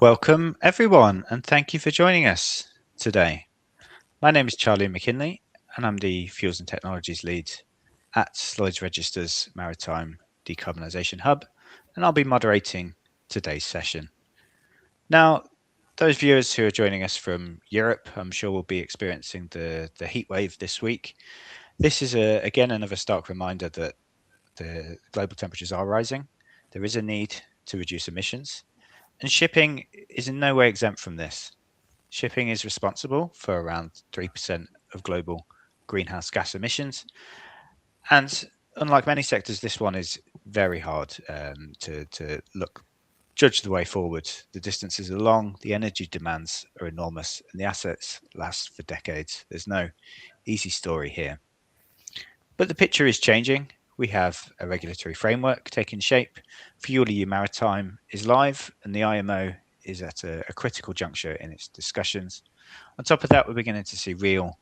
Welcome, everyone, and thank you for joining us today. My name is Charlie McKinley, and I'm the Fuels and Technologies Lead at Lloyd's Register's Maritime Decarbonisation Hub, and I'll be moderating today's session. Now, those viewers who are joining us from Europe, I'm sure will be experiencing the heat wave this week. This is, again, another stark reminder that the global temperatures are rising. There is a need to reduce emissions, and shipping is in no way exempt from this. Shipping is responsible for around 3% of global greenhouse gas emissions. And unlike many sectors, this one is very hard to judge the way forward. The distances are long, the energy demands are enormous, and the assets last for decades. There's no easy story here. But the picture is changing. We have a regulatory framework taking shape. FuelEU Maritime is live, and the IMO is at a critical juncture in its discussions. On top of that, we're beginning to see real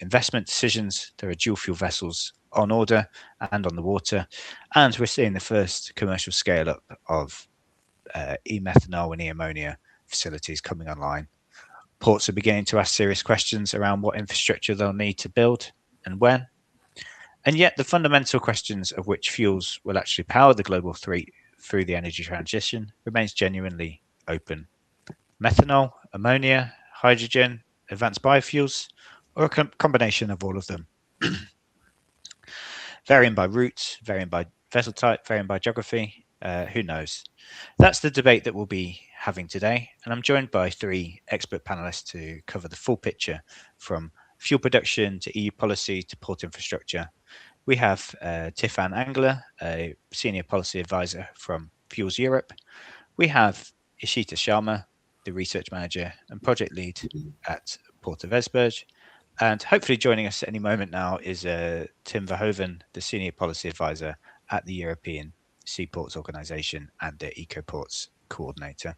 investment decisions. There are dual fuel vessels on order and on the water, and we're seeing the first commercial scale up of e-methanol and e-ammonia facilities coming online. Ports are beginning to ask serious questions around what infrastructure they'll need to build and when. And yet the fundamental questions of which fuels will actually power the global fleet through the energy transition remains genuinely open. Methanol, ammonia, hydrogen, advanced biofuels, or a combination of all of them. Varying by route, varying by vessel type, varying by geography, who knows? That's the debate that we'll be having today, and I'm joined by three expert panelists to cover the full picture from fuel production to EU policy to port infrastructure. We have Tiffan Angler, a Senior Policy Advisor from Fuels Europe. We have Ishita Sharma, the Research Manager and Project Lead at Port of Esbjerg. And hopefully joining us at any moment now is Tim Verhoeven, the Senior Policy Advisor at the European Seaports Organisation and the EcoPorts Coordinator.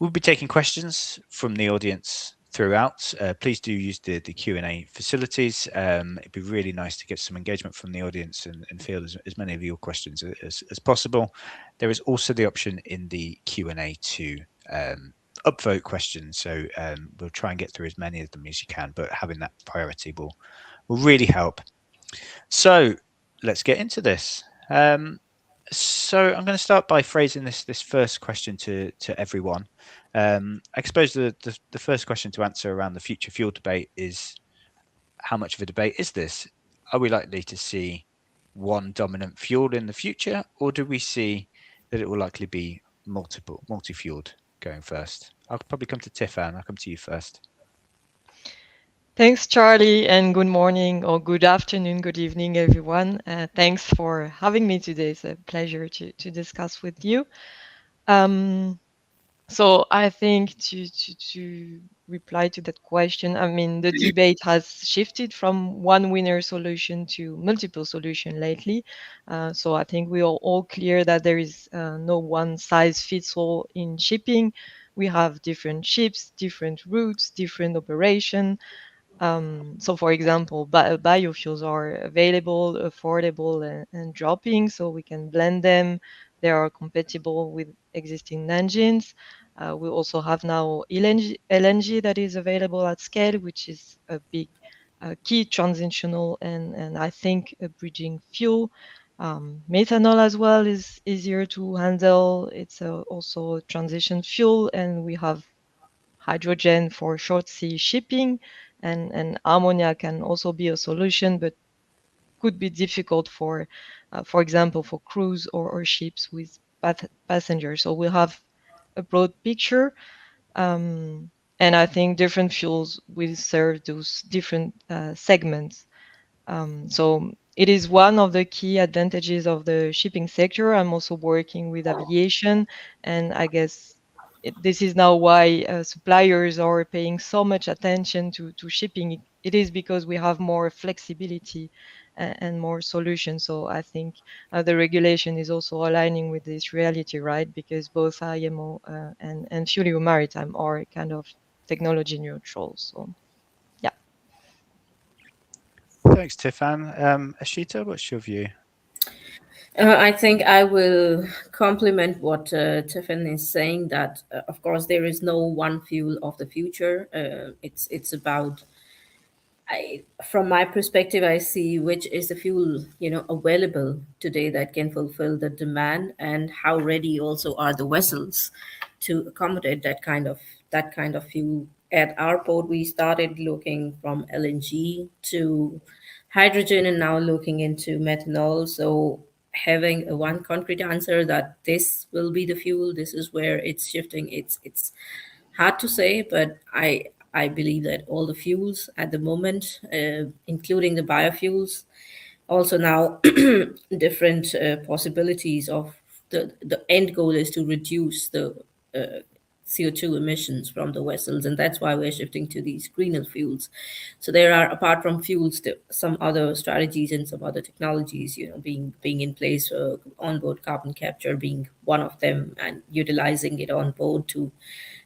We'll be taking questions from the audience throughout. Please do use the Q&A facilities. It'd be really nice to get some engagement from the audience and field as many of your questions as possible. There is also the option in the Q&A to upvote questions. So we'll try and get through as many of them as you can, but having that priority will really help. So let's get into this. So I'm going to start by phrasing this first question to everyone. I suppose the first question to answer around the future fuel debate is, how much of a debate is this? Are we likely to see one dominant fuel in the future, or do we see that it will likely be multi-fueled going first? I'll probably come to Tiffan. I'll come to you first. Thanks, Charlie, and good morning or good afternoon, good evening, everyone. Thanks for having me today. It's a pleasure to discuss with you. So I think to reply to that question, I mean, the debate has shifted from one winner solution to multiple solutions lately. So I think we are all clear that there is no one size fits all in shipping. We have different ships, different routes, different operation. So for example, biofuels are available, affordable, and dropping, so we can blend them. They are compatible with existing engines. We also have now LNG that is available at scale, which is a big key transitional and I think a bridging fuel. Methanol as well is easier to handle. It's also a transition fuel, and we have hydrogen for short sea shipping, and ammonia can also be a solution, but could be difficult for example, for cruise or ships with passengers. So we'll have a broad picture, and I think different fuels will serve those different segments. So it is one of the key advantages of the shipping sector. I'm also working with aviation, and I guess this is now why suppliers are paying so much attention to shipping. It is because we have more flexibility and more solutions. So I think the regulation is also aligning with this reality, right? Because both IMO and FuelEU Maritime are kind of technology neutral. So yeah. Thanks, Tiffan. Ishita, what's your view? I think I will complement what Tiffany is saying. That of course there is no one fuel of the future. It's about from my perspective, I see which is the fuel, available today that can fulfill the demand, and how ready also are the vessels to accommodate that kind of fuel. At our port, we started looking from LNG to hydrogen, and now looking into methanol. So having a one concrete answer that this will be the fuel, this is where it's shifting. It's hard to say, but I believe that all the fuels at the moment, including the biofuels, also now different possibilities of the end goal is to reduce the CO2 emissions from the vessels, and that's why we're shifting to these greener fuels. So there are, apart from fuels, some other strategies and some other technologies, being in place. Onboard carbon capture being one of them, and utilizing it on board to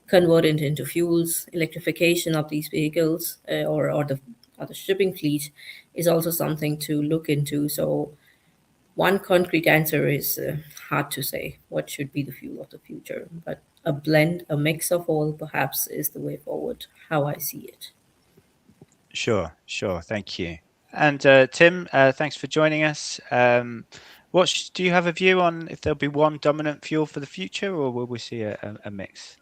convert it into fuels. Electrification of these vehicles, or the shipping fleet, is also something to look into. So one concrete answer is hard to say what should be the fuel of the future, but a blend, a mix of all, perhaps is the way forward. How I see it. Sure. Thank you. And Tim, thanks for joining us. Do you have a view on if there'll be one dominant fuel for the future, or will we see a mix?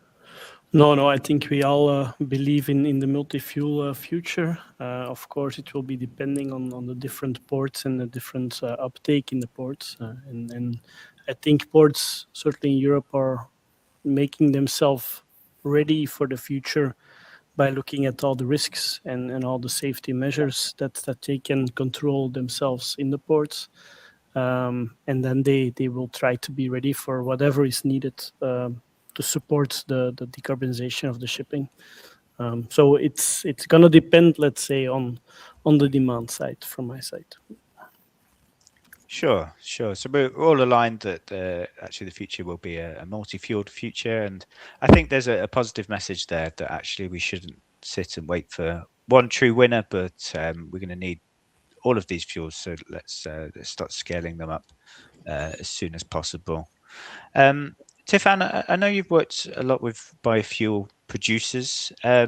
No, I think we all believe in the multi-fuel future. Of course, it will be depending on the different ports and the different uptake in the ports. And I think ports, certainly in Europe, are making themselves ready for the future by looking at all the risks and all the safety measures that they can control themselves in the ports. And then they will try to be ready for whatever is needed to support the decarbonization of the shipping. So it's going to depend, let's say, on the demand side from my side. Sure. So we're all aligned that actually the future will be a multi-fueled future, and I think there's a positive message there that actually we shouldn't sit and wait for one true winner, but we're going to need all of these fuels. So let's start scaling them up as soon as possible. Tiffany, I know you've worked a lot with biofuel producers. How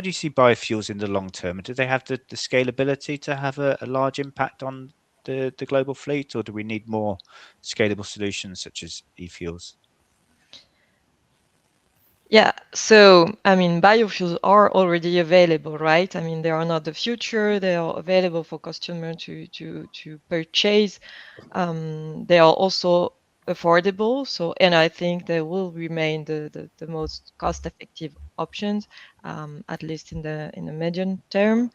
do you see biofuels in the long term? Do they have the scalability to have a large impact on the global fleet, or do we need more scalable solutions such as e-fuels? Yeah, so I mean, biofuels are already available, right? I mean, they are not the future; they are available for customers to purchase. They are also affordable, and I think they will remain the most cost-effective options, at least in the medium term.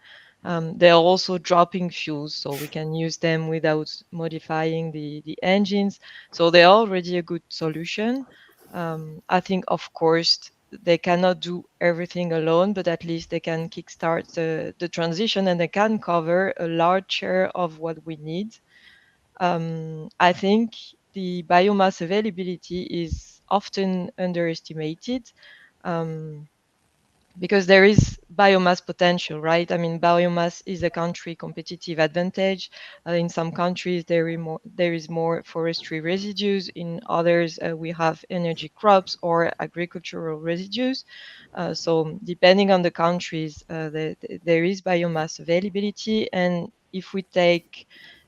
They are also dropping fuels, so we can use them without modifying the engines. So they are already a good solution. I think, of course, they cannot do everything alone, but at least they can kickstart the transition, and they can cover a large share of what we need. I think the biomass availability is often underestimated. Because there is biomass potential, right? I mean, biomass is a country competitive advantage. In some countries, there is more forestry residues. In others, we have energy crops or agricultural residues. So depending on the countries, there is biomass availability. And if we take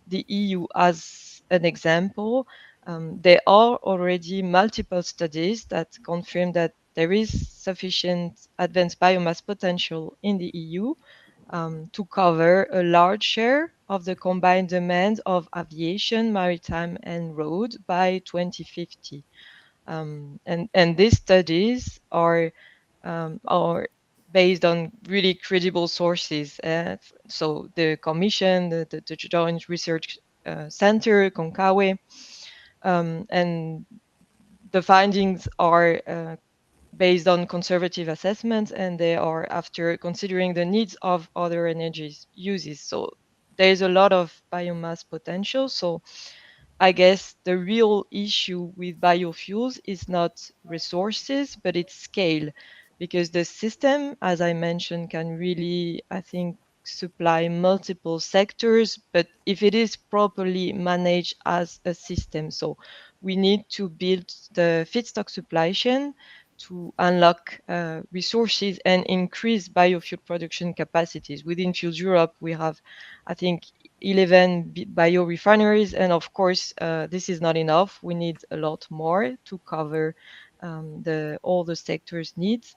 the EU as an example, there are already multiple studies that confirm that there is sufficient advanced biomass potential in the EU to cover a large share of the combined demand of aviation, maritime, and road by 2050. And these studies are based on really credible sources. So the Commission, the Joint Research Center, CONCAWE, and the findings are based on conservative assessments, and they are after considering the needs of other energy uses. So there's a lot of biomass potential. So I guess the real issue with biofuels is not resources, but it's scale, because the system, as I mentioned, can really, I think, supply multiple sectors, but if it is properly managed as a system. So we need to build the feedstock supply chain to unlock resources and increase biofuel production capacities. Within Fuels Europe, we have, I think, 11 biorefineries, and of course, this is not enough. We need a lot more to cover all the sector's needs.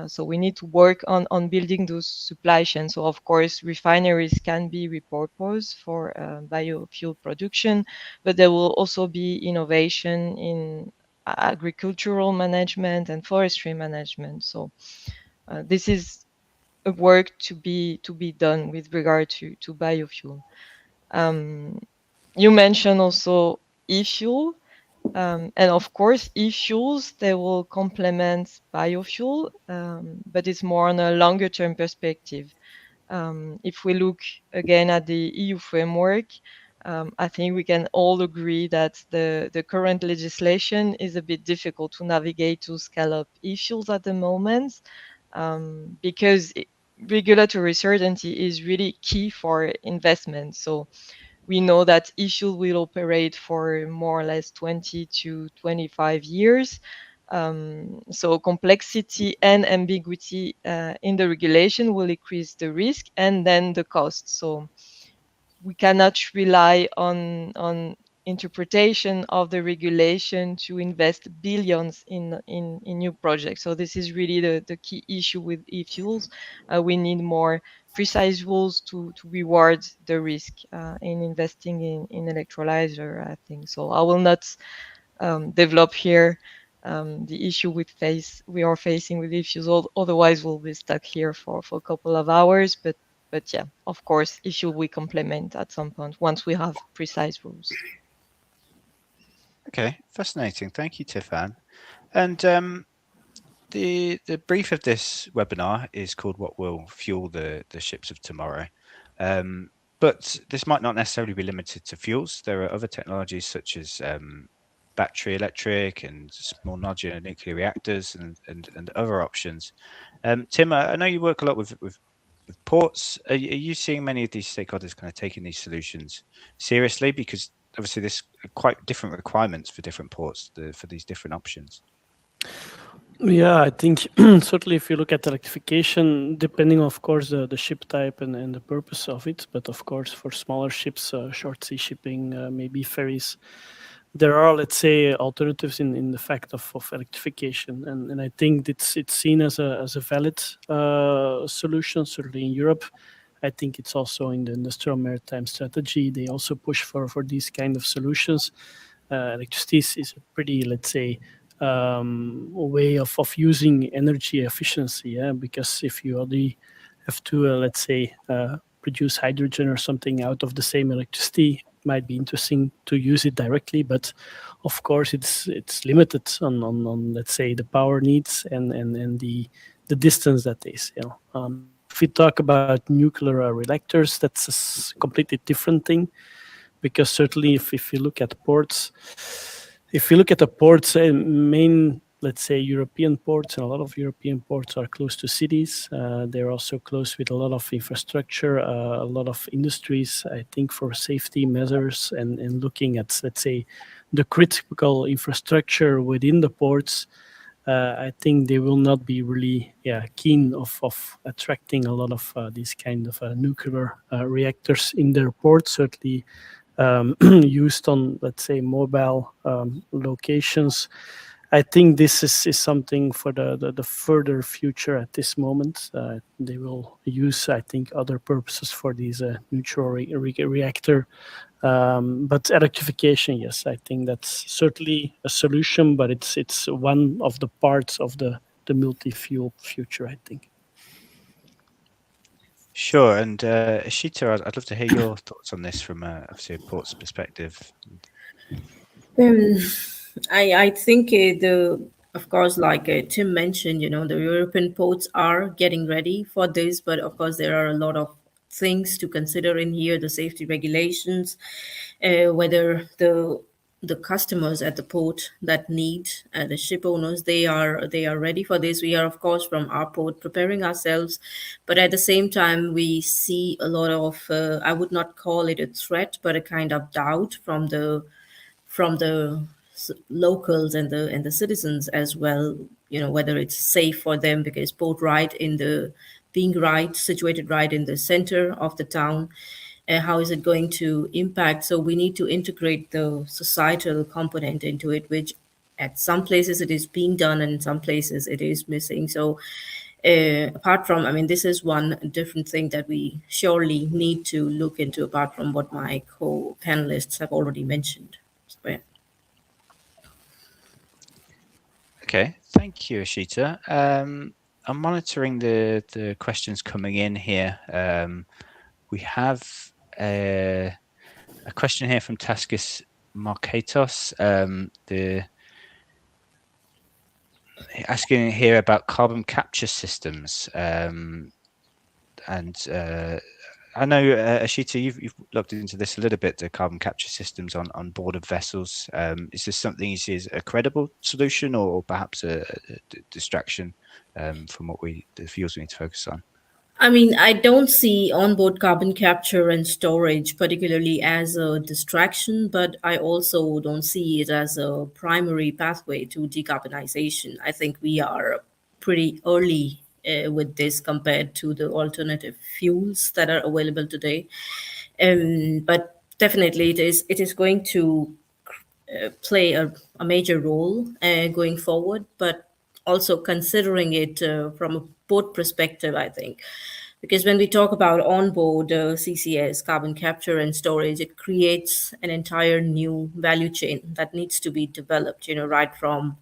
So we need to work on building those supply chains. So of course, refineries can be repurposed for biofuel production, but there will also be innovation in agricultural management and forestry management. So this is a work to be done with regard to biofuel. You mentioned also e-fuel. And of course, e-fuels, they will complement biofuel, but it's more on a longer term perspective. If we look again at the EU framework, I think we can all agree that the current legislation is a bit difficult to navigate to scale up e-fuels at the moment, because regulatory certainty is really key for investment. So we know that e-fuel will operate for more or less 20 to 25 years. So complexity and ambiguity in the regulation will increase the risk and then the cost. So we cannot rely on interpretation of the regulation to invest billions in new projects. So this is really the key issue with e-fuels. We need more precise rules to reward the risk in investing in electrolyzer, I think. So I will not develop here the issue we are facing with e-fuels. Otherwise, we'll be stuck here for a couple of hours. But yeah, of course, issue we complement at some point once we have precise rules. Okay, fascinating. Thank you, Tiffan. And the brief of this webinar is called "What Will Fuel the Ships of Tomorrow." But this might not necessarily be limited to fuels. There are other technologies such as battery electric and small modular nuclear reactors and other options. Tim, I know you work a lot with ports. Are you seeing many of these stakeholders kind of taking these solutions seriously? Because obviously there's quite different requirements for different ports for these different options. Yeah, I think certainly if you look at electrification, depending of course the ship type and the purpose of it, but of course for smaller ships, short sea shipping, maybe ferries, there are, let's say, alternatives in the fact of electrification, and I think it's seen as a valid solution, certainly in Europe. I think it's also in the industrial maritime strategy. They also push for these kind of solutions. Electricity is a pretty, let's say, way of using energy efficiency, yeah? Because if you already have to, let's say, produce hydrogen or something out of the same electricity, it might be interesting to use it directly, but of course it's limited on let's say the power needs and the distance that they sail. If we talk about nuclear reactors, that's a completely different thing, because certainly if you look at ports, main, let's say, European ports, and a lot of European ports are close to cities. They're also close with a lot of infrastructure, a lot of industries, I think, for safety measures and looking at, let's say, the critical infrastructure within the ports. I think they will not be really keen of attracting a lot of these kind of nuclear reactors in their ports, certainly used on, let's say, mobile locations. I think this is something for the further future at this moment. They will use, I think, other purposes for these nuclear reactor. But electrification, yes, I think that's certainly a solution, but it's one of the parts of the multi-fuel future, I think. Sure, and Ishita, I'd love to hear your thoughts on this from obviously a port's perspective. I think of course, like Tim mentioned, the European ports are getting ready for this, but of course there are a lot of things to consider in here: the safety regulations, whether the the customers at the port that need the ship owners, they are ready for this. We are, of course, from our port preparing ourselves, but at the same time we see a lot of I would not call it a threat, but a kind of doubt from the locals and the citizens as well, whether it's safe for them, because port being situated right in the center of the town, how is it going to impact? So we need to integrate the societal component into it, which at some places it is being done and in some places it is missing. So apart from, this is one different thing that we surely need to look into, apart from what my co-panelists have already mentioned. So, yeah. Okay, thank you, Ashita. I'm monitoring the questions coming in here. We have a question here from Taskis Marketos. Asking here about carbon capture systems, and I know Ashita, you've looked into this a little bit, the carbon capture systems on board of vessels. Is this something you see as a credible solution, or perhaps a distraction from the fuels we need to focus on? I don't see onboard carbon capture and storage particularly as a distraction, but I also don't see it as a primary pathway to decarbonization. I think we are pretty early with this compared to the alternative fuels that are available today. But definitely it is going to play a major role going forward, but also considering it from a port perspective, I think. Because when we talk about onboard CCS, carbon capture and storage, it creates an entire new value chain that needs to be developed, right from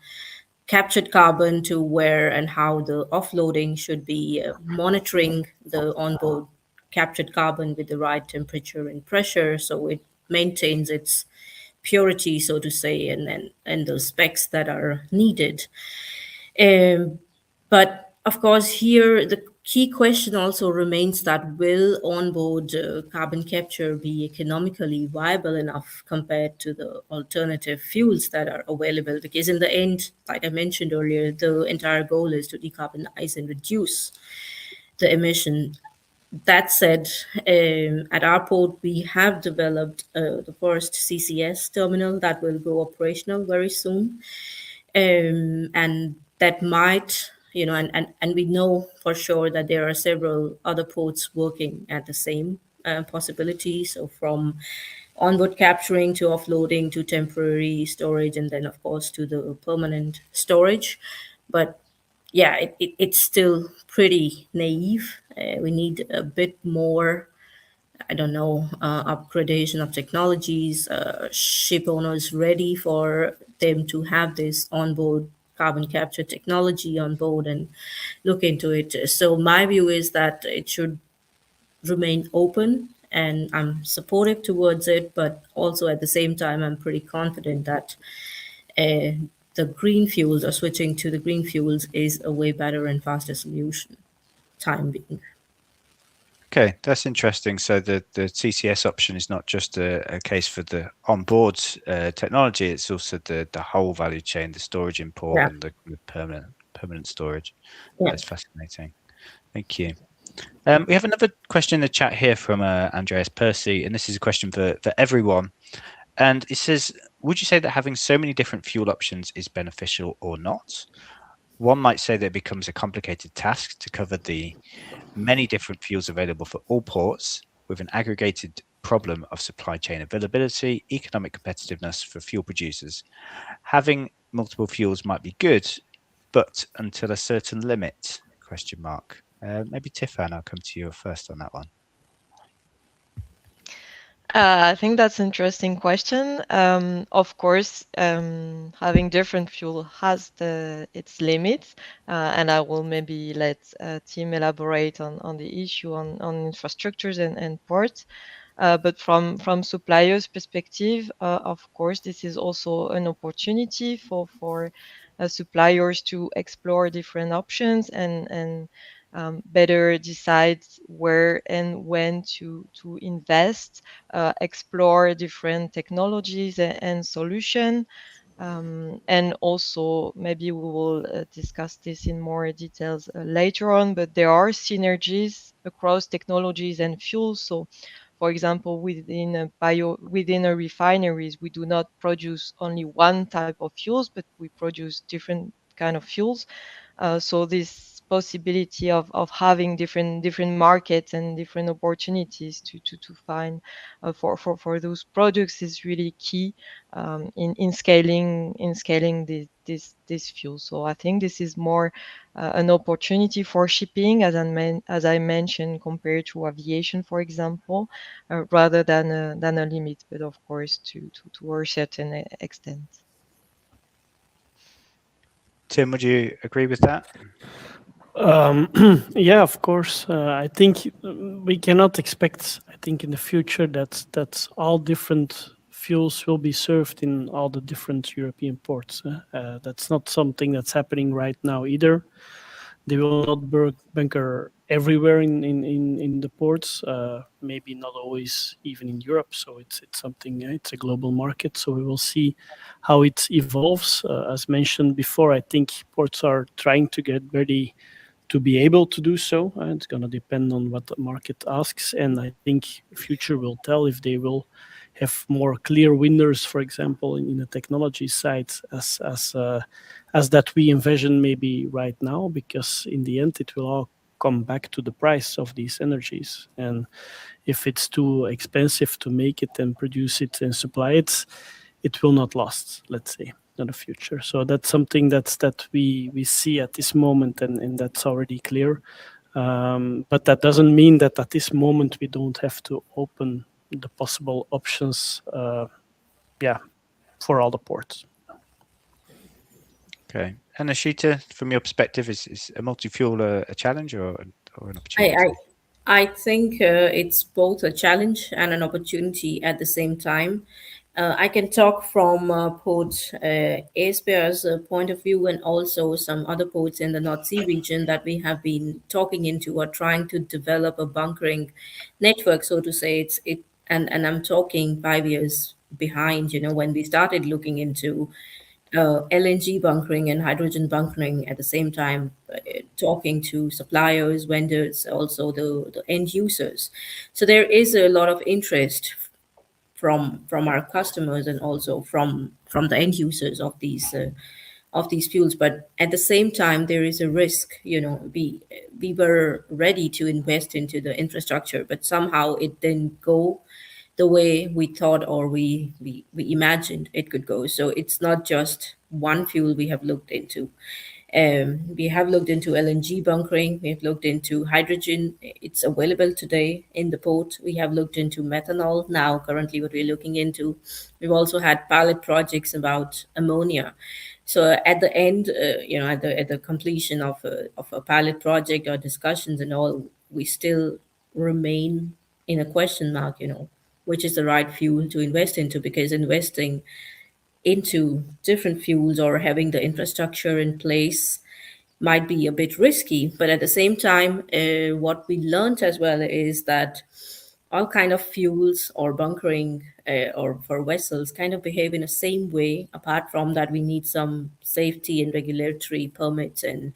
captured carbon to where and how the offloading should be, monitoring the onboard captured carbon with the right temperature and pressure so it maintains its purity, so to say, and the specs that are needed. But of course, here the key question also remains that will onboard carbon capture be economically viable enough compared to the alternative fuels that are available? Because in the end, like I mentioned earlier, the entire goal is to decarbonize and reduce the emission. That said, at our port, we have developed the first CCS terminal that will go operational very soon. And that might, and we know for sure that there are several other ports working at the same possibility. So from onboard capturing to offloading to temporary storage, and then of course to the permanent storage. But yeah, it's still pretty naive. We need a bit more, upgradation of technologies, ship owners ready for them to have this onboard carbon capture technology on board and look into it. So my view is that it should remain open, and I'm supportive towards it, but also at the same time, I'm pretty confident that the green fuels, or switching to the green fuels, is a way better and faster solution, time being. Okay, that's interesting. So the CCS option is not just a case for the onboard technology; it's also the whole value chain, the storage in port, and the permanent storage. Yeah. That's fascinating. Thank you. We have another question in the chat here from Andreas Percy, and this is a question for everyone. And it says, would you say that having so many different fuel options is beneficial or not? One might say that it becomes a complicated task to cover the many different fuels available for all ports, with an aggregated problem of supply chain availability, economic competitiveness for fuel producers. Having multiple fuels might be good, but until a certain limit, ? Maybe Tiffany, I'll come to you first on that one. I think that's an interesting question. Of course, having different fuel has its limits, and I will maybe let Tim elaborate on the issue on infrastructures and ports. But from suppliers' perspective, of course, this is also an opportunity for suppliers to explore different options and better decide where and when to invest, explore different technologies and solution. And also, maybe we will discuss this in more details later on, but there are synergies across technologies and fuels. So, for example, within a refineries, we do not produce only one type of fuels, but we produce different kind of fuels. So this possibility of having different markets and different opportunities to find for those products is really key in scaling this fuel. So I think this is more an opportunity for shipping, as I mentioned, compared to aviation, for example, rather than a limit, but of course to a certain extent. Tim, would you agree with that? Yeah, of course. I think we cannot expect. I think in the future that all different fuels will be served in all the different European ports. That's not something that's happening right now either. They will not bunker everywhere in the ports. Maybe not always even in Europe. So it's something. It's a global market. So we will see how it evolves. As mentioned before, I think ports are trying to get ready to be able to do so. It's going to depend on what the market asks, and I think future will tell if they will have more clear winners, for example, in the technology side, as that we envision maybe right now, because in the end it will all come back to the price of these energies, and if it's too expensive to make it and produce it and supply it, it will not last, let's say, in the future. So that's something that we see at this moment, and that's already clear. But that doesn't mean that at this moment we don't have to open the possible options, for all the ports. Okay. And Ashita, from your perspective, is a multi-fuel a challenge or an opportunity? I think it's both a challenge and an opportunity at the same time. I can talk from Port Esbjerg's point of view, and also some other ports in the North Sea region that we have been talking into or trying to develop a bunkering network, so to say. And I'm talking 5 years behind, when we started looking into LNG bunkering and hydrogen bunkering at the same time, talking to suppliers, vendors, also the end users. So there is a lot of interest from our customers and also from the end users of these fuels. But at the same time, there is a risk. We were ready to invest into the infrastructure, but somehow it didn't go the way we thought, or we imagined it could go. So it's not just one fuel we have looked into. We have looked into LNG bunkering. We have looked into hydrogen. It's available today in the port. We have looked into methanol now, currently what we're looking into. We've also had pilot projects about ammonia. So at the end, at the completion of a pilot project or discussions and all, we still remain in a question mark, which is the right fuel to invest into, because investing into different fuels or having the infrastructure in place might be a bit risky. But at the same time, what we learned as well is that all kind of fuels or bunkering or for vessels kind of behave in the same way, apart from that we need some safety and regulatory permits and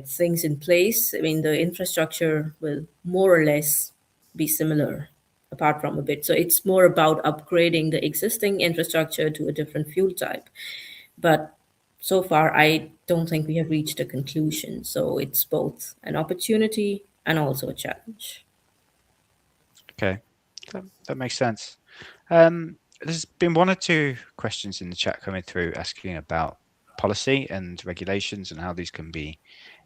things in place. I mean, the infrastructure will more or less be similar, apart from a bit. So it's more about upgrading the existing infrastructure to a different fuel type. But so far, I don't think we have reached a conclusion. So it's both an opportunity and also a challenge. Okay, that makes sense. There's been one or two questions in the chat coming through asking about policy and regulations and how these can be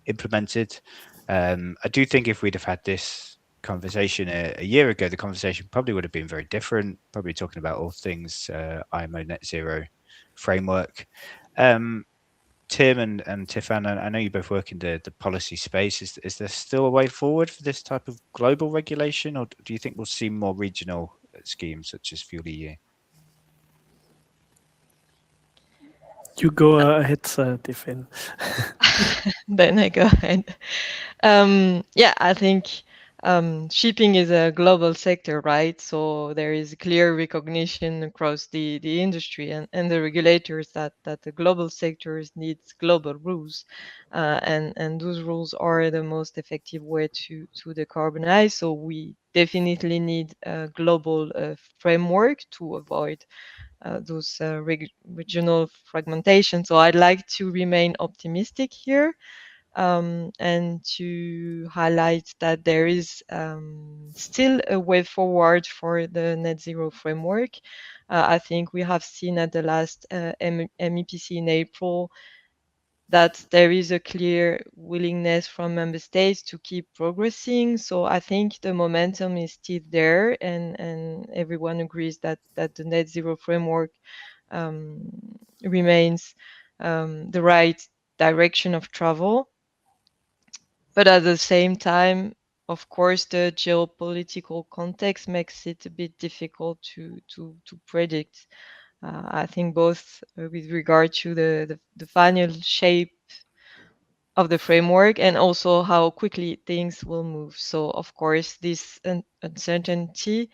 implemented. I do think if we'd have had this conversation a year ago, the conversation probably would have been very different, probably talking about all things IMO net zero framework. Tim and Tiffan, I know you both work in the policy space. Is there still a way forward for this type of global regulation, or do you think we'll see more regional schemes such as Fuel EU? You go ahead, Tiffen. Then I go ahead. Yeah, I think shipping is a global sector, right? So there is clear recognition across the industry and the regulators that the global sectors needs global rules, and those rules are the most effective way to decarbonize. So we definitely need a global framework to avoid those regional fragmentation. So I'd like to remain optimistic here, and to highlight that there is still a way forward for the net zero framework. I think we have seen at the last MEPC in April that there is a clear willingness from member states to keep progressing. So I think the momentum is still there, and everyone agrees that the net zero framework remains the right direction of travel. But at the same time, of course, the geopolitical context makes it a bit difficult to predict. I think both with regard to the final shape of the framework and also how quickly things will move. So, of course, this uncertainty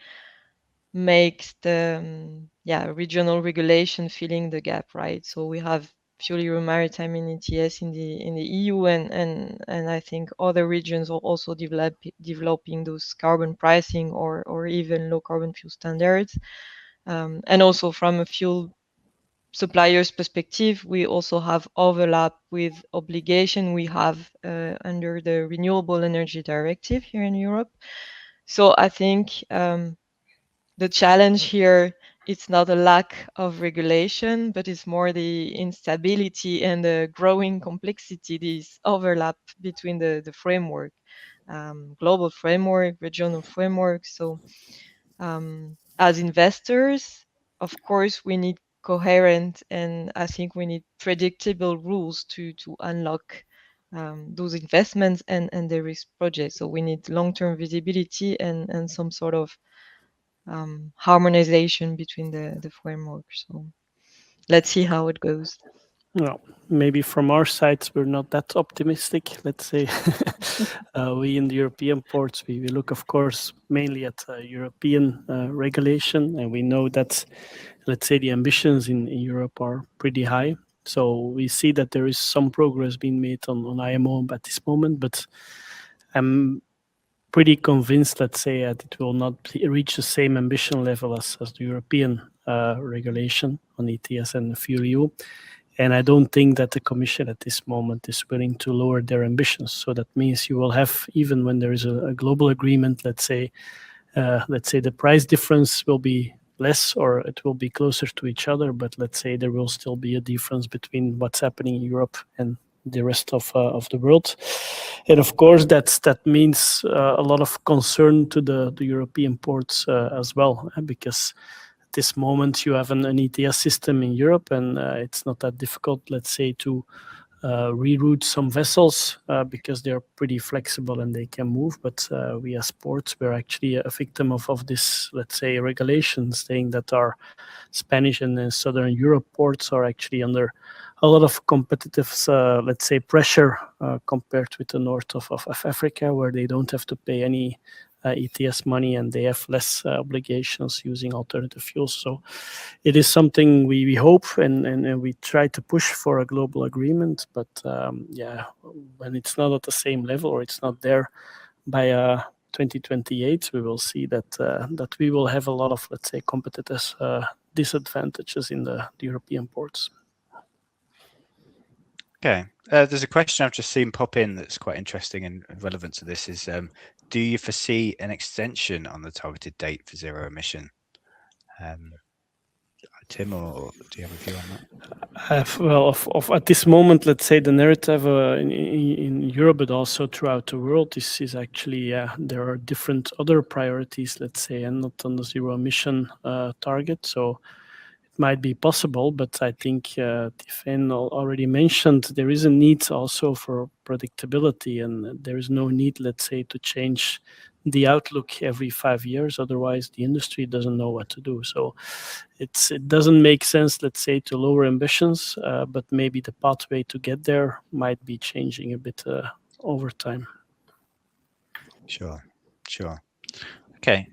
makes the regional regulation filling the gap, right? So we have Fuel Euro Maritime in ETS in the EU, and I think other regions are also developing those carbon pricing or even low carbon fuel standards. And also from a fuel suppliers perspective, we also have overlap with obligation we have under the Renewable Energy Directive here in Europe. So I think the challenge here, it's not a lack of regulation, but it's more the instability and the growing complexity, this overlap between the framework, global framework, regional framework. So as investors, of course, we need coherent, and I think we need predictable rules to unlock those investments and the risk projects. So we need long-term visibility and some sort of harmonization between the frameworks. So let's see how it goes. Well, maybe from our side, we're not that optimistic. Let's say we in the European ports, we look, of course, mainly at European regulation, and we know that, let's say, the ambitions in Europe are pretty high. So we see that there is some progress being made on IMO at this moment, but I'm pretty convinced, let's say, that it will not reach the same ambition level as the European regulation on ETS and FuelEU. And I don't think that the Commission at this moment is willing to lower their ambitions. So that means you will have, even when there is a global agreement, let's say the price difference will be less or it will be closer to each other. But let's say there will still be a difference between what's happening in Europe and the rest of the world. And of course, that means a lot of concern to the European ports as well, because at this moment you have an ETS system in Europe, and it's not that difficult, let's say, to reroute some vessels because they're pretty flexible and they can move. But we as ports, we're actually a victim of this, let's say, regulations saying that our Spanish and Southern Europe ports are actually under a lot of competitive, let's say, pressure compared with the north of Africa, where they don't have to pay any ETS money and they have less obligations using alternative fuels. So it is something we hope and we try to push for a global agreement. But when it's not at the same level or it's not there by 2028, we will see that we will have a lot of, let's say, competitive disadvantages in the European ports. Okay, there's a question I've just seen pop in that's quite interesting and relevant to this is, do you foresee an extension on the targeted date for zero emission? Tim, or do you have a view on that? At this moment, let's say the narrative in Europe, but also throughout the world, is actually, there are different other priorities, let's say, and not on the zero emission target. So it might be possible, but I think Tiffen already mentioned there is a need also for predictability, and there is no need, let's say, to change the outlook every 5 years. Otherwise, the industry doesn't know what to do. So it doesn't make sense, let's say, to lower ambitions, but maybe the pathway to get there might be changing a bit over time. Sure. Okay.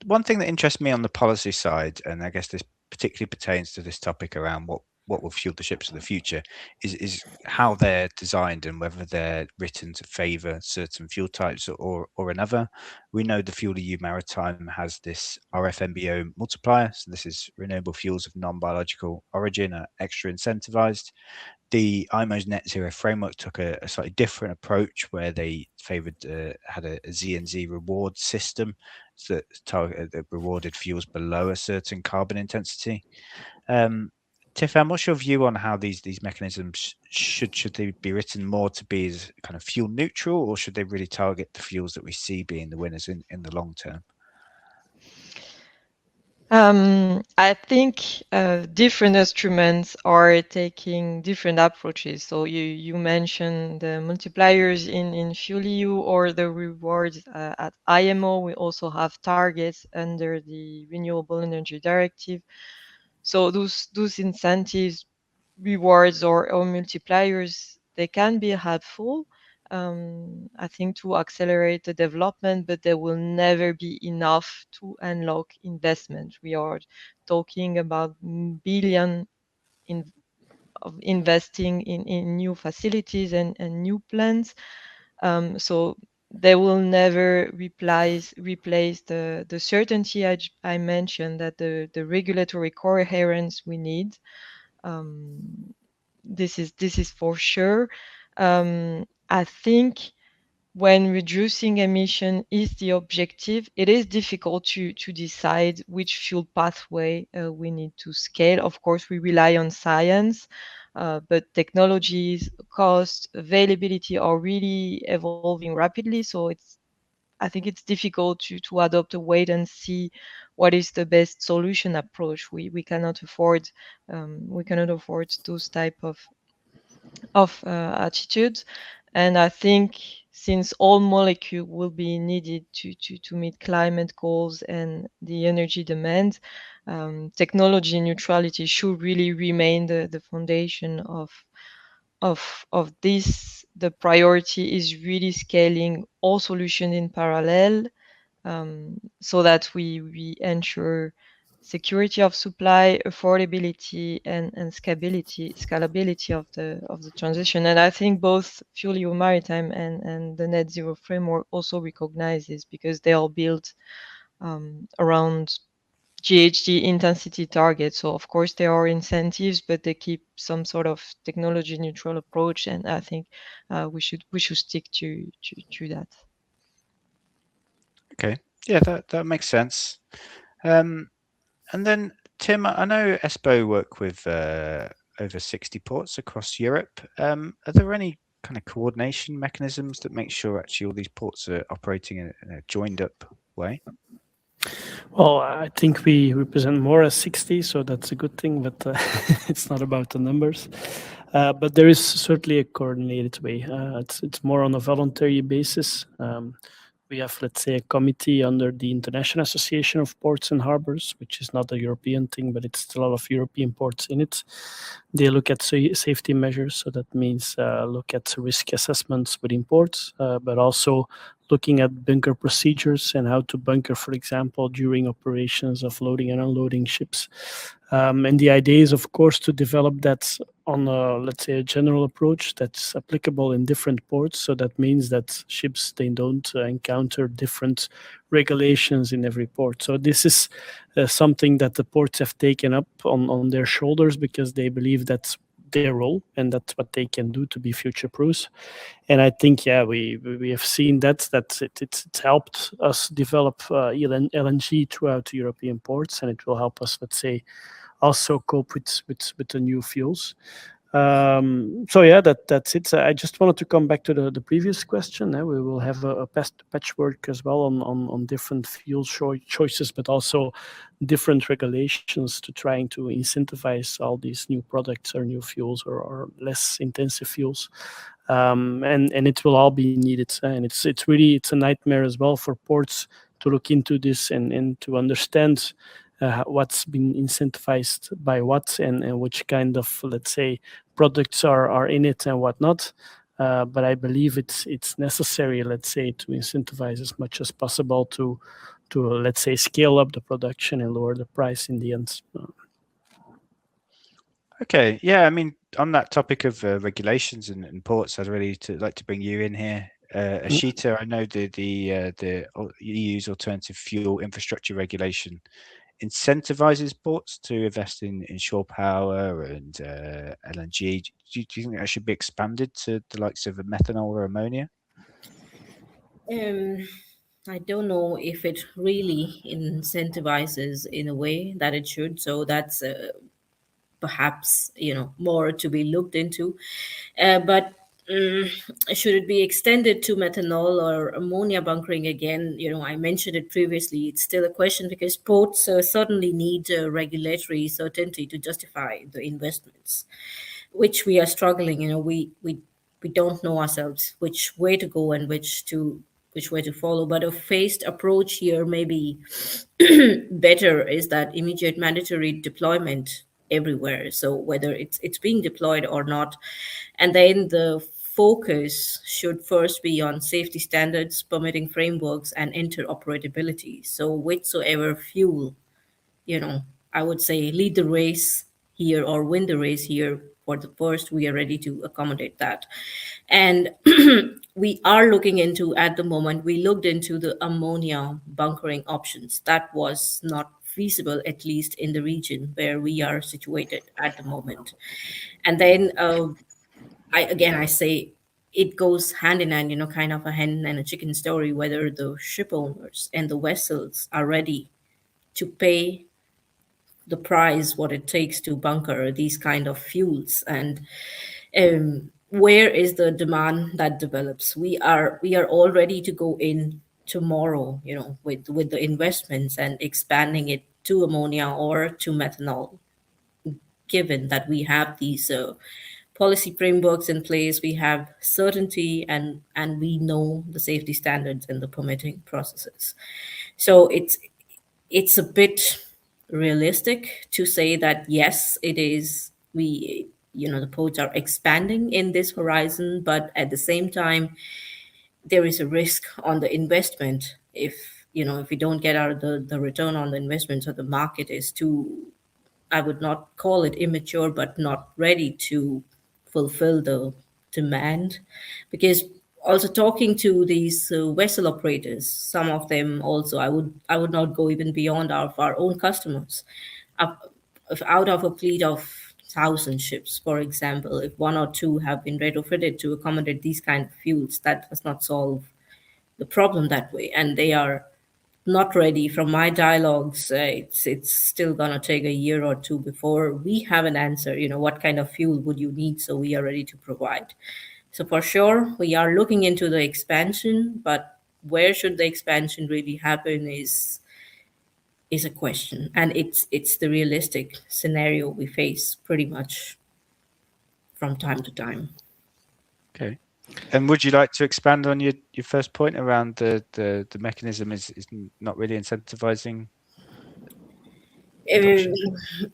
One thing that interests me on the policy side, and I guess this particularly pertains to this topic around what will fuel the ships of the future, is how they're designed and whether they're written to favour certain fuel types or another. We know the FuelEU Maritime has this RFNBO multiplier, so this is renewable fuels of non-biological origin are extra incentivised. The IMO's net zero framework took a slightly different approach where they favoured had a Z&Z reward system that rewarded fuels below a certain carbon intensity. Tiffany, what's your view on how these mechanisms should they be written more to be as kind of fuel neutral, or should they really target the fuels that we see being the winners in the long term? I think different instruments are taking different approaches. So you mentioned the multipliers in FuelEU or the rewards at IMO. We also have targets under the Renewable Energy Directive. So those incentives, rewards or multipliers, they can be helpful. I think to accelerate the development, but they will never be enough to unlock investment. We are talking about billion of investing in new facilities and new plants. So they will never replace the certainty I mentioned, that the regulatory coherence we need. This is for sure. I think when reducing emission is the objective, it is difficult to decide which fuel pathway we need to scale. Of course, we rely on science, but technologies, cost, availability are really evolving rapidly. So I think it's difficult to adopt a wait and see what is the best solution approach. We cannot afford those type of attitudes. And I think since all molecules will be needed to meet climate goals and the energy demand, technology neutrality should really remain the foundation of this. The priority is really scaling all solutions in parallel, so that we ensure security of supply, affordability, and scalability of the transition. And I think both FuelEU Maritime and the Net Zero framework also recognize this, because they are built around GHG intensity targets. So of course there are incentives, but they keep some sort of technology neutral approach. And I think we should stick to that. Okay, yeah, that makes sense. And then Tim, I know Espoo work with over 60 ports across Europe. Are there any kind of coordination mechanisms that make sure actually all these ports are operating in a joined up way? Well, I think we represent more as 60, so that's a good thing, but it's not about the numbers. But there is certainly a coordinated way. It's more on a voluntary basis. We have, let's say, a committee under the International Association of Ports and Harbors, which is not a European thing, but it's still a lot of European ports in it. They look at safety measures, so that means look at risk assessments within ports, but also looking at bunker procedures and how to bunker, for example, during operations of loading and unloading ships. And the idea is, of course, to develop that on let's say, a general approach that's applicable in different ports. So that means that ships, they don't encounter different regulations in every port. So this is something that the ports have taken up on their shoulders, because they believe that's their role and that's what they can do to be future-proof. And I think, yeah, we have seen that it's helped us develop LNG throughout the European ports, and it will help us, let's say, also cope with the new fuels. So yeah, that's it. I just wanted to come back to the previous question. We will have a patchwork as well on different fuel choices, but also different regulations to trying to incentivize all these new products or new fuels or less intensive fuels. and it will all be needed. And it's a nightmare as well for ports to look into this and to understand what's been incentivized by what and which kind of, let's say, products are in it and whatnot. But I believe it's necessary, let's say, to incentivize as much as possible to let's say scale up the production and lower the price in the end. Okay, yeah, I mean, on that topic of regulations and ports, I'd really like to bring you in here. Ashita, I know the EU's alternative fuel infrastructure regulation incentivizes ports to invest in shore power and LNG. Do you think that should be expanded to the likes of methanol or ammonia? I don't know if it really incentivizes in a way that it should. So that's perhaps more to be looked into. But should it be extended to methanol or ammonia bunkering again? I mentioned it previously. It's still a question because ports certainly need regulatory certainty to justify the investments, which we are struggling. We don't know ourselves which way to go and which way to follow. But a phased approach here may be better. Is that immediate mandatory deployment everywhere? So whether it's being deployed or not, and then the focus should first be on safety standards, permitting frameworks, and interoperability. So whichsoever fuel, I would say lead the race here or win the race here. For the first, we are ready to accommodate that. And we are looking into, at the moment, we looked into the ammonia bunkering options. That was not feasible, at least in the region where we are situated at the moment. And then I say it goes hand in hand, kind of a hen and a chicken story, whether the ship owners and the vessels are ready to pay the price what it takes to bunker these kind of fuels, and where is the demand that develops. We are all ready to go in tomorrow, with the investments and expanding it to ammonia or to methanol, given that we have these policy frameworks in place, we have certainty, and we know the safety standards and the permitting processes. So it's a bit realistic to say that yes, it is, the ports are expanding in this horizon, but at the same time there is a risk on the investment if we don't get out the return on the investment. So the market is too, I would not call it immature, but not ready to fulfill the demand. Because also talking to these vessel operators, some of them also, I would not go even beyond our own customers. If out of a fleet of 1,000 ships, for example, if one or two have been retrofitted to accommodate these kind of fuels, that does not solve the problem that way, and they are not ready. From my dialogues, it's still gonna take a year or two before we have an answer. What kind of fuel would you need? So we are ready to provide. So for sure, we are looking into the expansion, but where should the expansion really happen is a question, and it's the realistic scenario we face pretty much from time to time. Okay. And would you like to expand on your first point around the mechanism is not really incentivizing?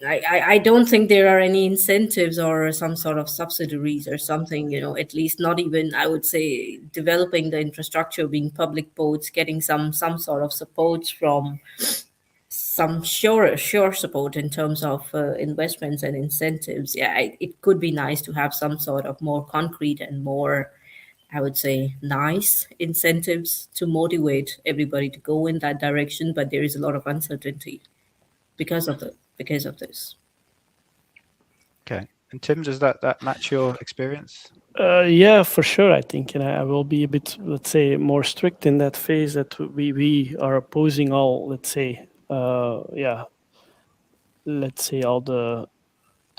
I don't think there are any incentives or some sort of subsidiaries or something, at least not even, I would say, developing the infrastructure, being public ports, getting some sort of support from some sure support in terms of investments and incentives. Yeah, it could be nice to have some sort of more concrete and more, I would say, nice incentives to motivate everybody to go in that direction, but there is a lot of uncertainty because of this. Okay. And Tim, does that match your experience? Yeah, for sure. I think, and I will be a bit, let's say, more strict in that phase that we are opposing all, let's say, all the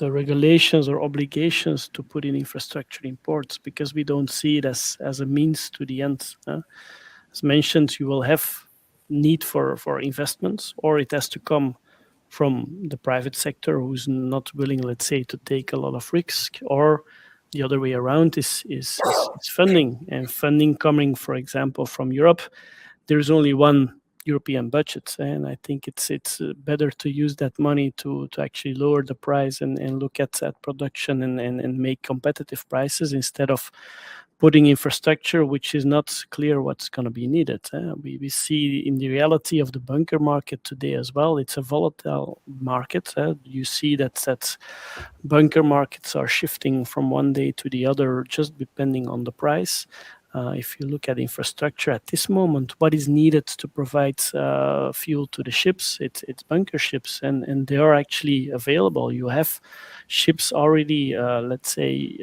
regulations or obligations to put in infrastructure in ports, because we don't see it as a means to the end. As mentioned, you will have need for investments, or it has to come from the private sector who's not willing, let's say, to take a lot of risk, or The other way around is funding, and funding coming, for example, from Europe. There's only one European budget, and I think it's better to use that money to actually lower the price and look at production and make competitive prices instead of putting infrastructure which is not clear what's going to be needed. We see in the reality of the bunker market today as well, it's a volatile market. You see that bunker markets are shifting from one day to the other just depending on the price. If you look at infrastructure at this moment, what is needed to provide fuel to the ships, it's bunker ships, and they are actually available. You have ships already, let's say,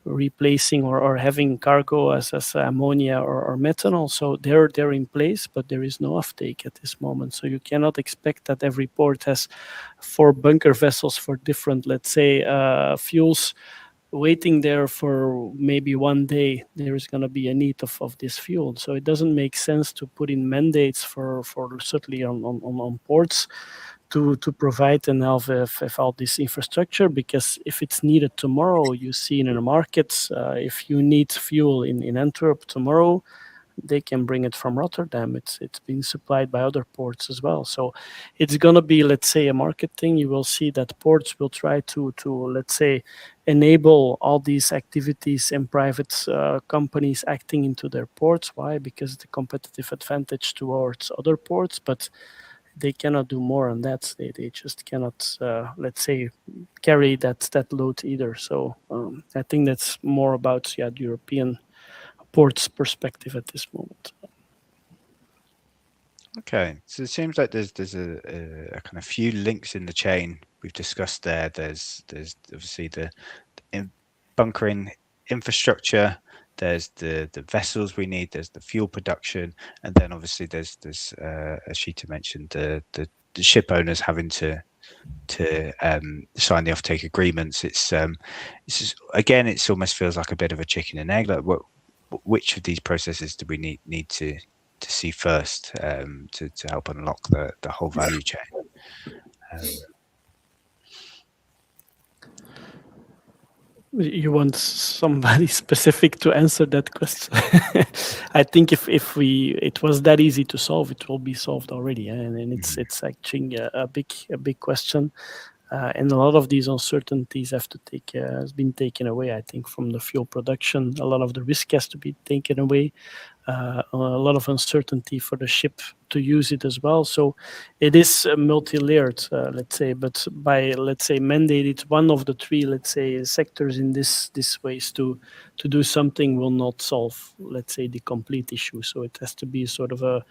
replacing or having cargo as ammonia or methanol. So they're in place, but there is no offtake at this moment. So you cannot expect that every port has 4 bunker vessels for different, let's say, fuels waiting there for maybe one day. There is going to be a need of this fuel. So it doesn't make sense to put in mandates for certainly on ports to provide and have all this infrastructure, because if it's needed tomorrow, you see in the markets, if you need fuel in Antwerp tomorrow, they can bring it from Rotterdam. It's being supplied by other ports as well. So it's going to be, let's say, a market thing. You will see that ports will try to let's say, enable all these activities and private companies acting into their ports. Why? Because the competitive advantage towards other ports, but they cannot do more on that. They just cannot, let's say, carry that load either. So I think that's more about the European ports perspective at this moment. Okay, so it seems like there's a kind of few links in the chain we've discussed there. There's obviously the bunkering infrastructure, there's the vessels we need, there's the fuel production, and then obviously there's as Sheeta mentioned, the ship owners having to sign the offtake agreements. It's just, again, it almost feels like a bit of a chicken and egg. Like which of these processes do we need to see first to help unlock the whole value chain? You want somebody specific to answer that question? I think if it was that easy to solve, it will be solved already, and it's actually a big question. And a lot of these uncertainties has been taken away, I think, from the fuel production. A lot of the risk has to be taken away. A lot of uncertainty for the ship to use it as well. So it is multi-layered, let's say, but by, let's say, mandated one of the 3, let's say, sectors in this ways to do something will not solve, let's say, the complete issue. So it has to be sort of a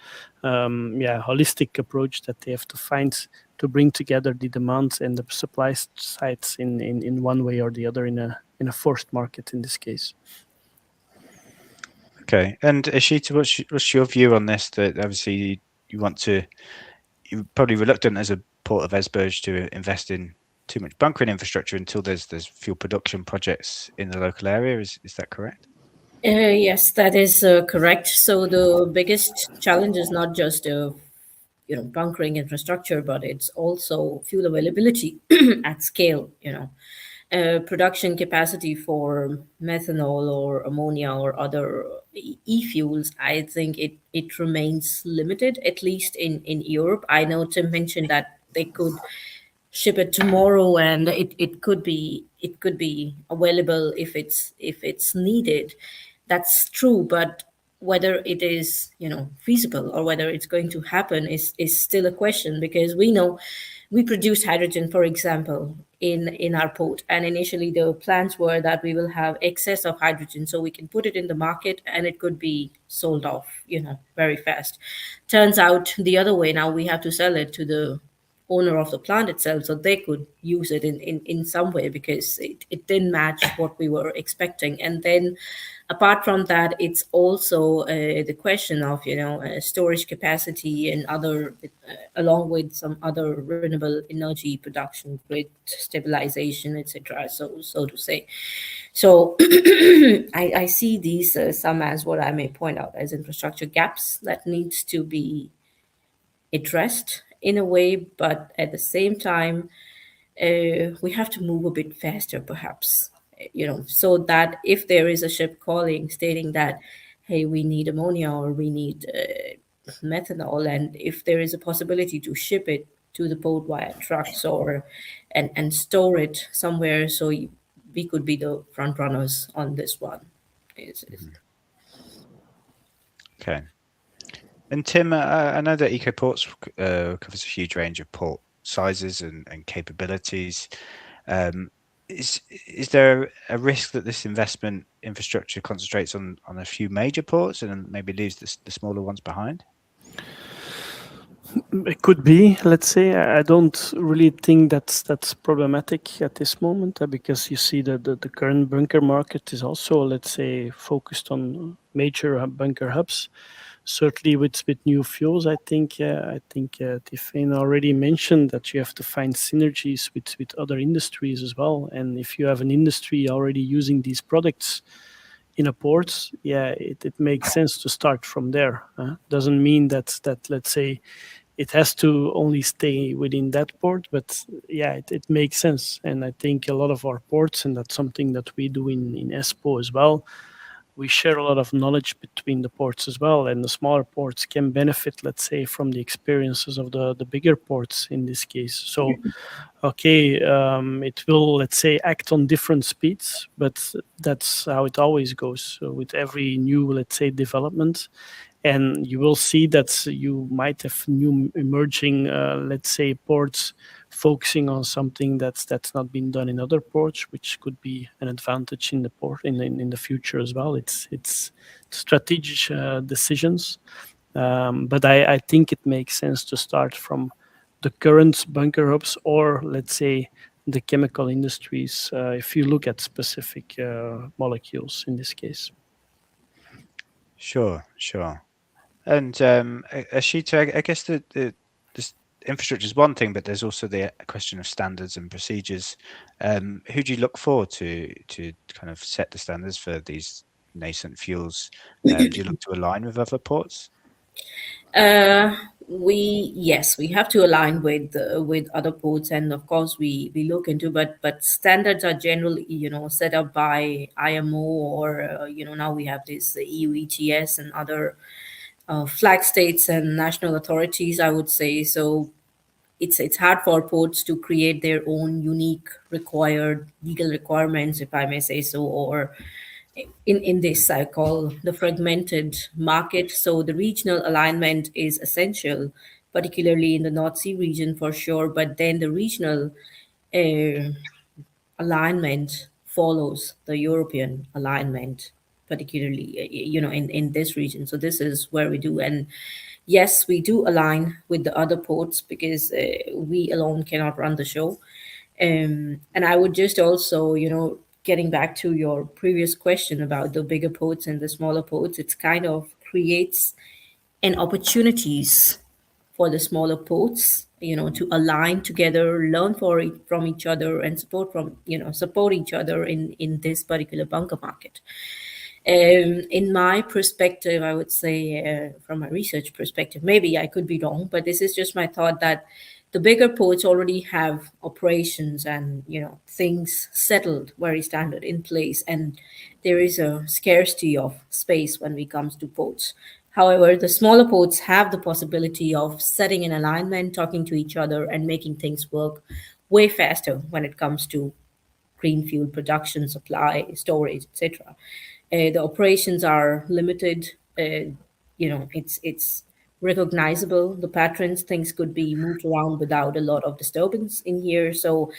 holistic approach that they have to find to bring together the demand and the supply sides in one way or the other in a forced market in this case. Okay, and Sheeta, what's your view on this? That obviously you're probably reluctant as a port of Esbjerg to invest in too much bunkering infrastructure until there's fuel production projects in the local area. Is that correct? Yes, that is correct. So the biggest challenge is not just bunkering infrastructure, but it's also fuel availability at scale. Production capacity for methanol or ammonia or other e-fuels, I think it remains limited, at least in Europe. I know Tim mentioned that they could ship it tomorrow and it could be available if it's needed. That's true, but whether it is feasible or whether it's going to happen is still a question, because we know we produce hydrogen, for example, in our port, and initially the plans were that we will have excess of hydrogen so we can put it in the market and it could be sold off very fast. Turns out the other way. Now we have to sell it to the owner of the plant itself so they could use it in some way, because it didn't match what we were expecting. And then apart from that, it's also the question of storage capacity and other along with some other renewable energy production, grid stabilization, etc., so to say. So I see these some as what I may point out as infrastructure gaps that needs to be addressed in a way, but at the same time, we have to move a bit faster, perhaps. so that if there is a ship calling stating that, hey, we need ammonia or we need methanol, and if there is a possibility to ship it to the port via trucks or and store it somewhere, so we could be the front runners on this one. Okay. And Tim, I know that EcoPorts covers a huge range of port sizes and capabilities. Is there a risk that this investment infrastructure concentrates on a few major ports and maybe leaves the smaller ones behind? It could be, let's say. I don't really think that's problematic at this moment, because you see that the current bunker market is also, let's say, focused on major bunker hubs. Certainly with new fuels, I think Tiffaine already mentioned that you have to find synergies with other industries as well. And if you have an industry already using these products in a port, it makes sense to start from there. Doesn't mean that let's say it has to only stay within that port, but it makes sense. And I think a lot of our ports, and that's something that we do in Espoo as well, we share a lot of knowledge between the ports as well, and the smaller ports can benefit, let's say, from the experiences of the bigger ports in this case. So, it will, let's say, act on different speeds, but that's how it always goes. So with every new, let's say, development, and you will see that you might have new emerging, let's say, ports focusing on something that's not been done in other ports, which could be an advantage in the port in the future as well. It's strategic decisions, but I think it makes sense to start from the current bunker hubs, or let's say the chemical industries, if you look at specific molecules in this case. Sure. And Ashita, I guess this infrastructure is one thing, but there's also the question of standards and procedures. Who do you look for to kind of set the standards for these nascent fuels? Do you look to align with other ports? We have to align with other ports, and of course we look into, but standards are generally set up by IMO, or now we have this EU ETS and other flag states and national authorities, I would say. So it's hard for ports to create their own unique required legal requirements, if I may say so, or in this I call the fragmented market. So the regional alignment is essential, particularly in the North Sea region for sure, but then the regional alignment follows the European alignment, particularly in this region. So this is where we do. And yes, we do align with the other ports, because we alone cannot run the show. And I would just also, getting back to your previous question about the bigger ports and the smaller ports, it's kind of creates an opportunities for the smaller ports, to align together, learn from each other, and support each other in this particular bunker market. In my perspective, I would say, from my research perspective, maybe I could be wrong, but this is just my thought, that the bigger ports already have operations and things settled very standard in place, and there is a scarcity of space when it comes to ports. However, the smaller ports have the possibility of setting an alignment, talking to each other, and making things work way faster when it comes to green fuel production, supply, storage, etc. The operations are limited. It's recognizable. The patterns, things could be moved around without a lot of disturbance in here. So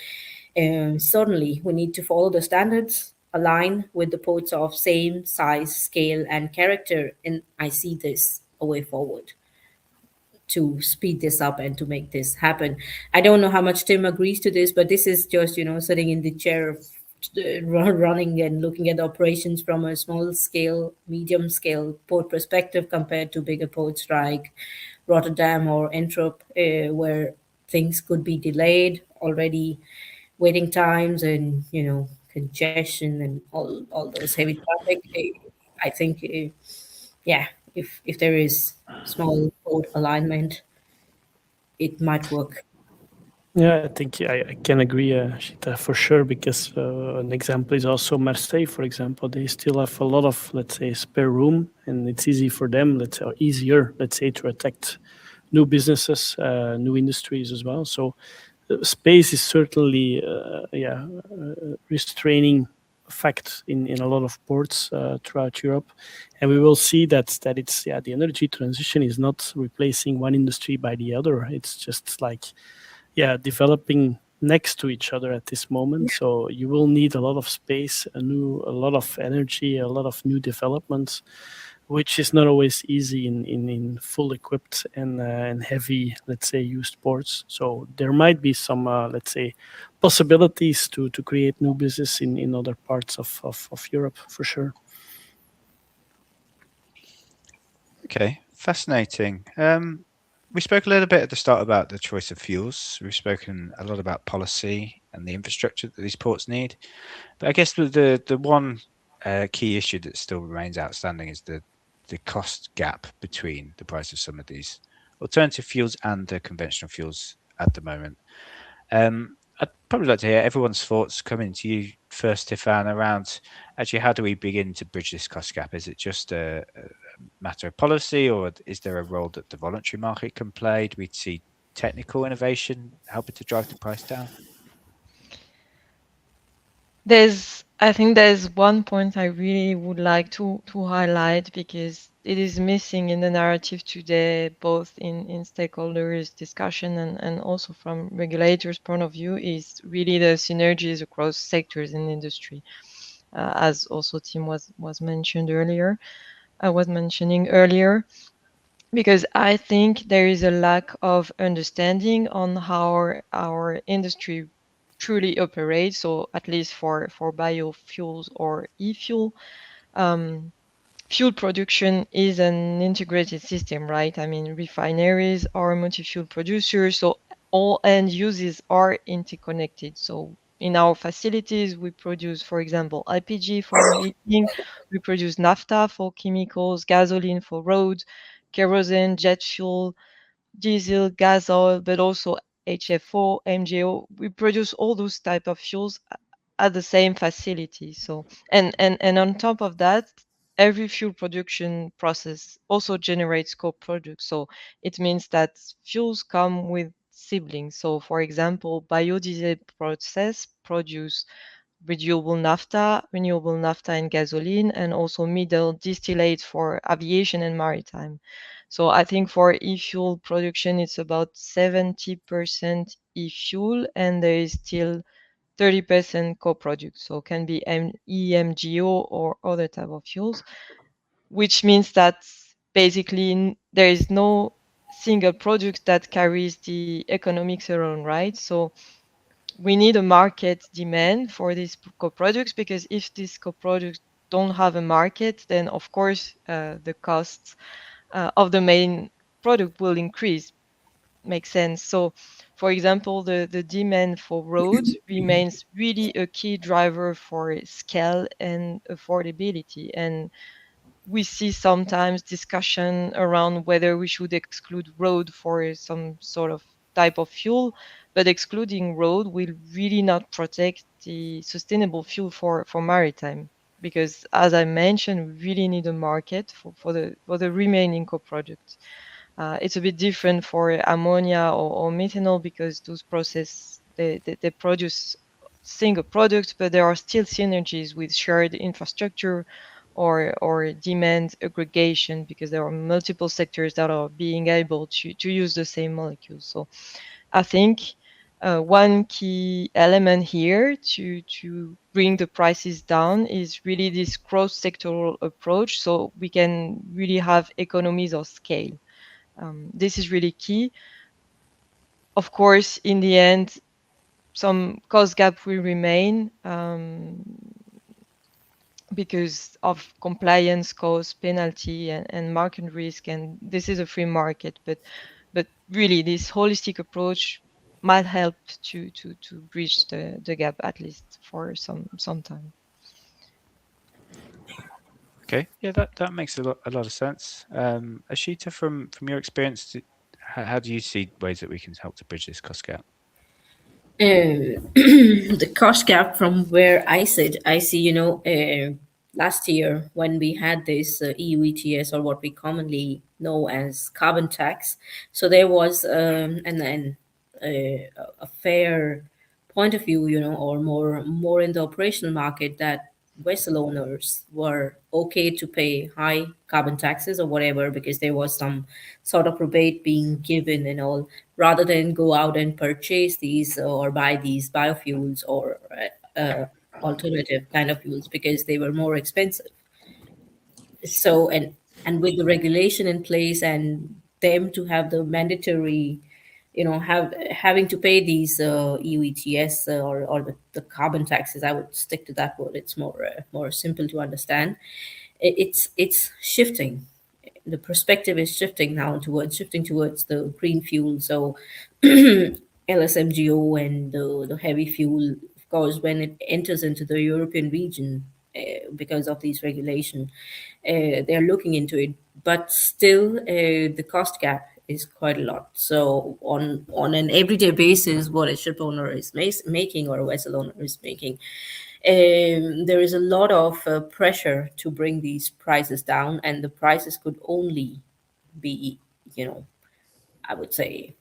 certainly we need to follow the standards, align with the ports of same size, scale, and character. And I see this a way forward to speed this up and to make this happen. I don't know how much Tim agrees to this, but this is just, sitting in the chair of running and looking at operations from a small scale, medium scale port perspective compared to bigger ports like Rotterdam or Antwerp, where things could be delayed already, waiting times and congestion and all those heavy traffic. I think if there is small port alignment, it might work. Yeah, I think I can agree, Shita, for sure, because an example is also Marseille, for example. They still have a lot of, let's say, spare room, and it's easy for them, let's say, or easier, let's say, to attract new businesses, new industries as well. So space is certainly, restraining fact in a lot of ports throughout Europe, and we will see that it's the energy transition is not replacing one industry by the other. It's just like developing next to each other at this moment. So you will need a lot of space, a lot of energy, a lot of new developments, which is not always easy in full equipped and heavy, let's say, used ports. So there might be some, let's say, possibilities to create new business in other parts of Europe for sure. Okay, fascinating. We spoke a little bit at the start about the choice of fuels. We've spoken a lot about policy and the infrastructure that these ports need. But I guess the one key issue that still remains outstanding is the cost gap between the price of some of these alternative fuels and the conventional fuels at the moment. I'd probably like to hear everyone's thoughts coming to you first, Stefan, around actually how do we begin to bridge this cost gap? Is it just a matter of policy, or is there a role that the voluntary market can play? Do we see technical innovation helping to drive the price down? I think there's one point I really would like to highlight, because it is missing in the narrative today, both in stakeholders discussion and also from regulators' point of view, is really the synergies across sectors in industry, as also Tim was mentioning earlier, because I think there is a lack of understanding on how our industry truly operates. So at least for biofuels or e-fuel, fuel production is an integrated system, right? I mean, refineries are multi-fuel producers, so all end uses are interconnected. So in our facilities, we produce, for example, LPG for heating, we produce naphtha for chemicals, gasoline for roads, kerosene, jet fuel, diesel, gas oil, but also HFO, MGO. We produce all those type of fuels at the same facility. So and on top of that, every fuel production process also generates co-products. So it means that fuels come with siblings. So for example, biodiesel process produce renewable naphtha and gasoline, and also middle distillate for aviation and maritime. So I think for e-fuel production, it's about 70% e-fuel, and there is still 30% co-product. So can be EMGO or other type of fuels, which means that basically there is no single product that carries the economics alone, right? So we need a market demand for these co-products, because if these co-products don't have a market, then of course the costs of the main product will increase. Makes sense. So for example, the demand for roads remains really a key driver for scale and affordability. And we see sometimes discussion around whether we should exclude road for some sort of type of fuel, but excluding road will really not protect the sustainable fuel for maritime, because as I mentioned, we really need a market for the remaining co-products. It's a bit different for ammonia or methanol, because those process they produce single products, but there are still synergies with shared infrastructure or demand aggregation, because there are multiple sectors that are being able to use the same molecules. So I think one key element here to bring the prices down is really this cross-sectoral approach, so we can really have economies of scale. This is really key. Of course, in the end, some cost gap will remain because of compliance cost, penalty, and market risk. And this is a free market, but really, this holistic approach might help to bridge the gap, at least for some time. Okay, yeah, that makes a lot of sense. Ashita, from your experience, how do you see ways that we can help to bridge this cost gap? The cost gap from where I sit, I see, last year when we had this EU ETS, or what we commonly know as carbon tax, so there was a fair point of view, or more in the operational market, that vessel owners were okay to pay high carbon taxes or whatever, because there was some sort of rebate being given and all, rather than go out and purchase these or buy these biofuels or alternative kind of fuels, because they were more expensive. So, and with the regulation in place, and them to have the mandatory, having to pay these EU ETS, or the carbon taxes, I would stick to that word. It's more simple to understand. It's shifting. The perspective is shifting towards the green fuel. So LSMGO and the heavy fuel, of course, when it enters into the European region, because of these regulation, they're looking into it. But still, the cost gap is quite a lot. So on an everyday basis, what a ship owner is making, or a vessel owner is making, there is a lot of pressure to bring these prices down, and the prices could only be, I would say,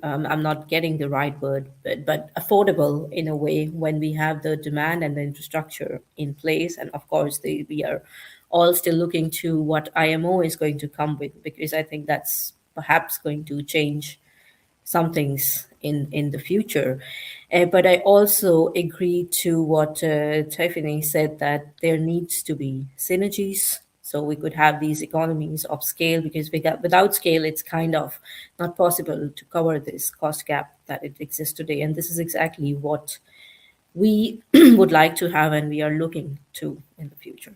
I'm not getting the right word, but affordable in a way, when we have the demand and the infrastructure in place. And of course, we are all still looking to what IMO is going to come with, because I think that's perhaps going to change some things in the future. But I also agree to what Tiffany said, that there needs to be synergies. So we could have these economies of scale, because without scale, it's kind of not possible to cover this cost gap that it exists today. And this is exactly what we would like to have, and we are looking to in the future.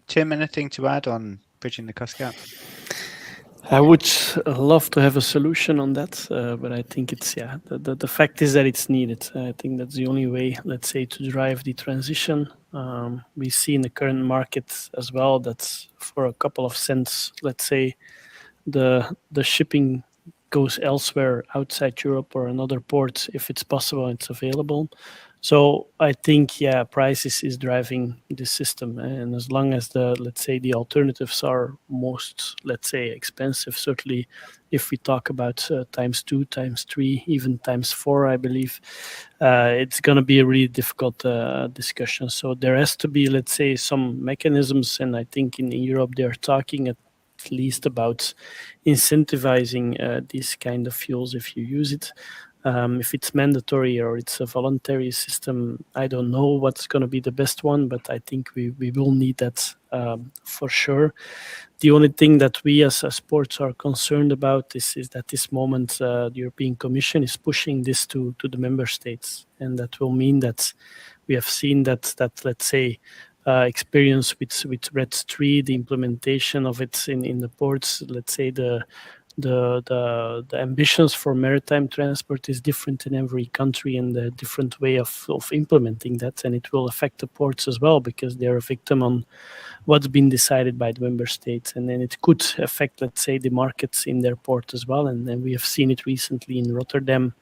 Tim, anything to add on bridging the cost gap? I would love to have a solution on that, but I think it's, the fact is that it's needed. I think that's the only way, let's say, to drive the transition. We see in the current market as well that for a couple of cents, let's say, the shipping goes elsewhere outside Europe or another port. If it's possible, it's available. So I think, price is driving this system, and as long as let's say the alternatives are most, let's say, expensive, certainly if we talk about times 2, times 3, even times 4, I believe, it's going to be a really difficult discussion. So there has to be, let's say, some mechanisms, and I think in Europe they're talking at least about incentivizing these kind of fuels if you use it. If it's mandatory or it's a voluntary system, I don't know what's going to be the best one, but I think we will need that for sure. The only thing that we as ports are concerned about is that this moment the European Commission is pushing this to the member states, and that will mean that we have seen that let's say, experience with RED III, the implementation of it in the ports, let's say the ambitions for maritime transport is different in every country, and the different way of implementing that, and it will affect the ports as well, because they're a victim on what's been decided by the member states, and then it could affect, let's say, the markets in their port as well. And then we have seen it recently in Rotterdam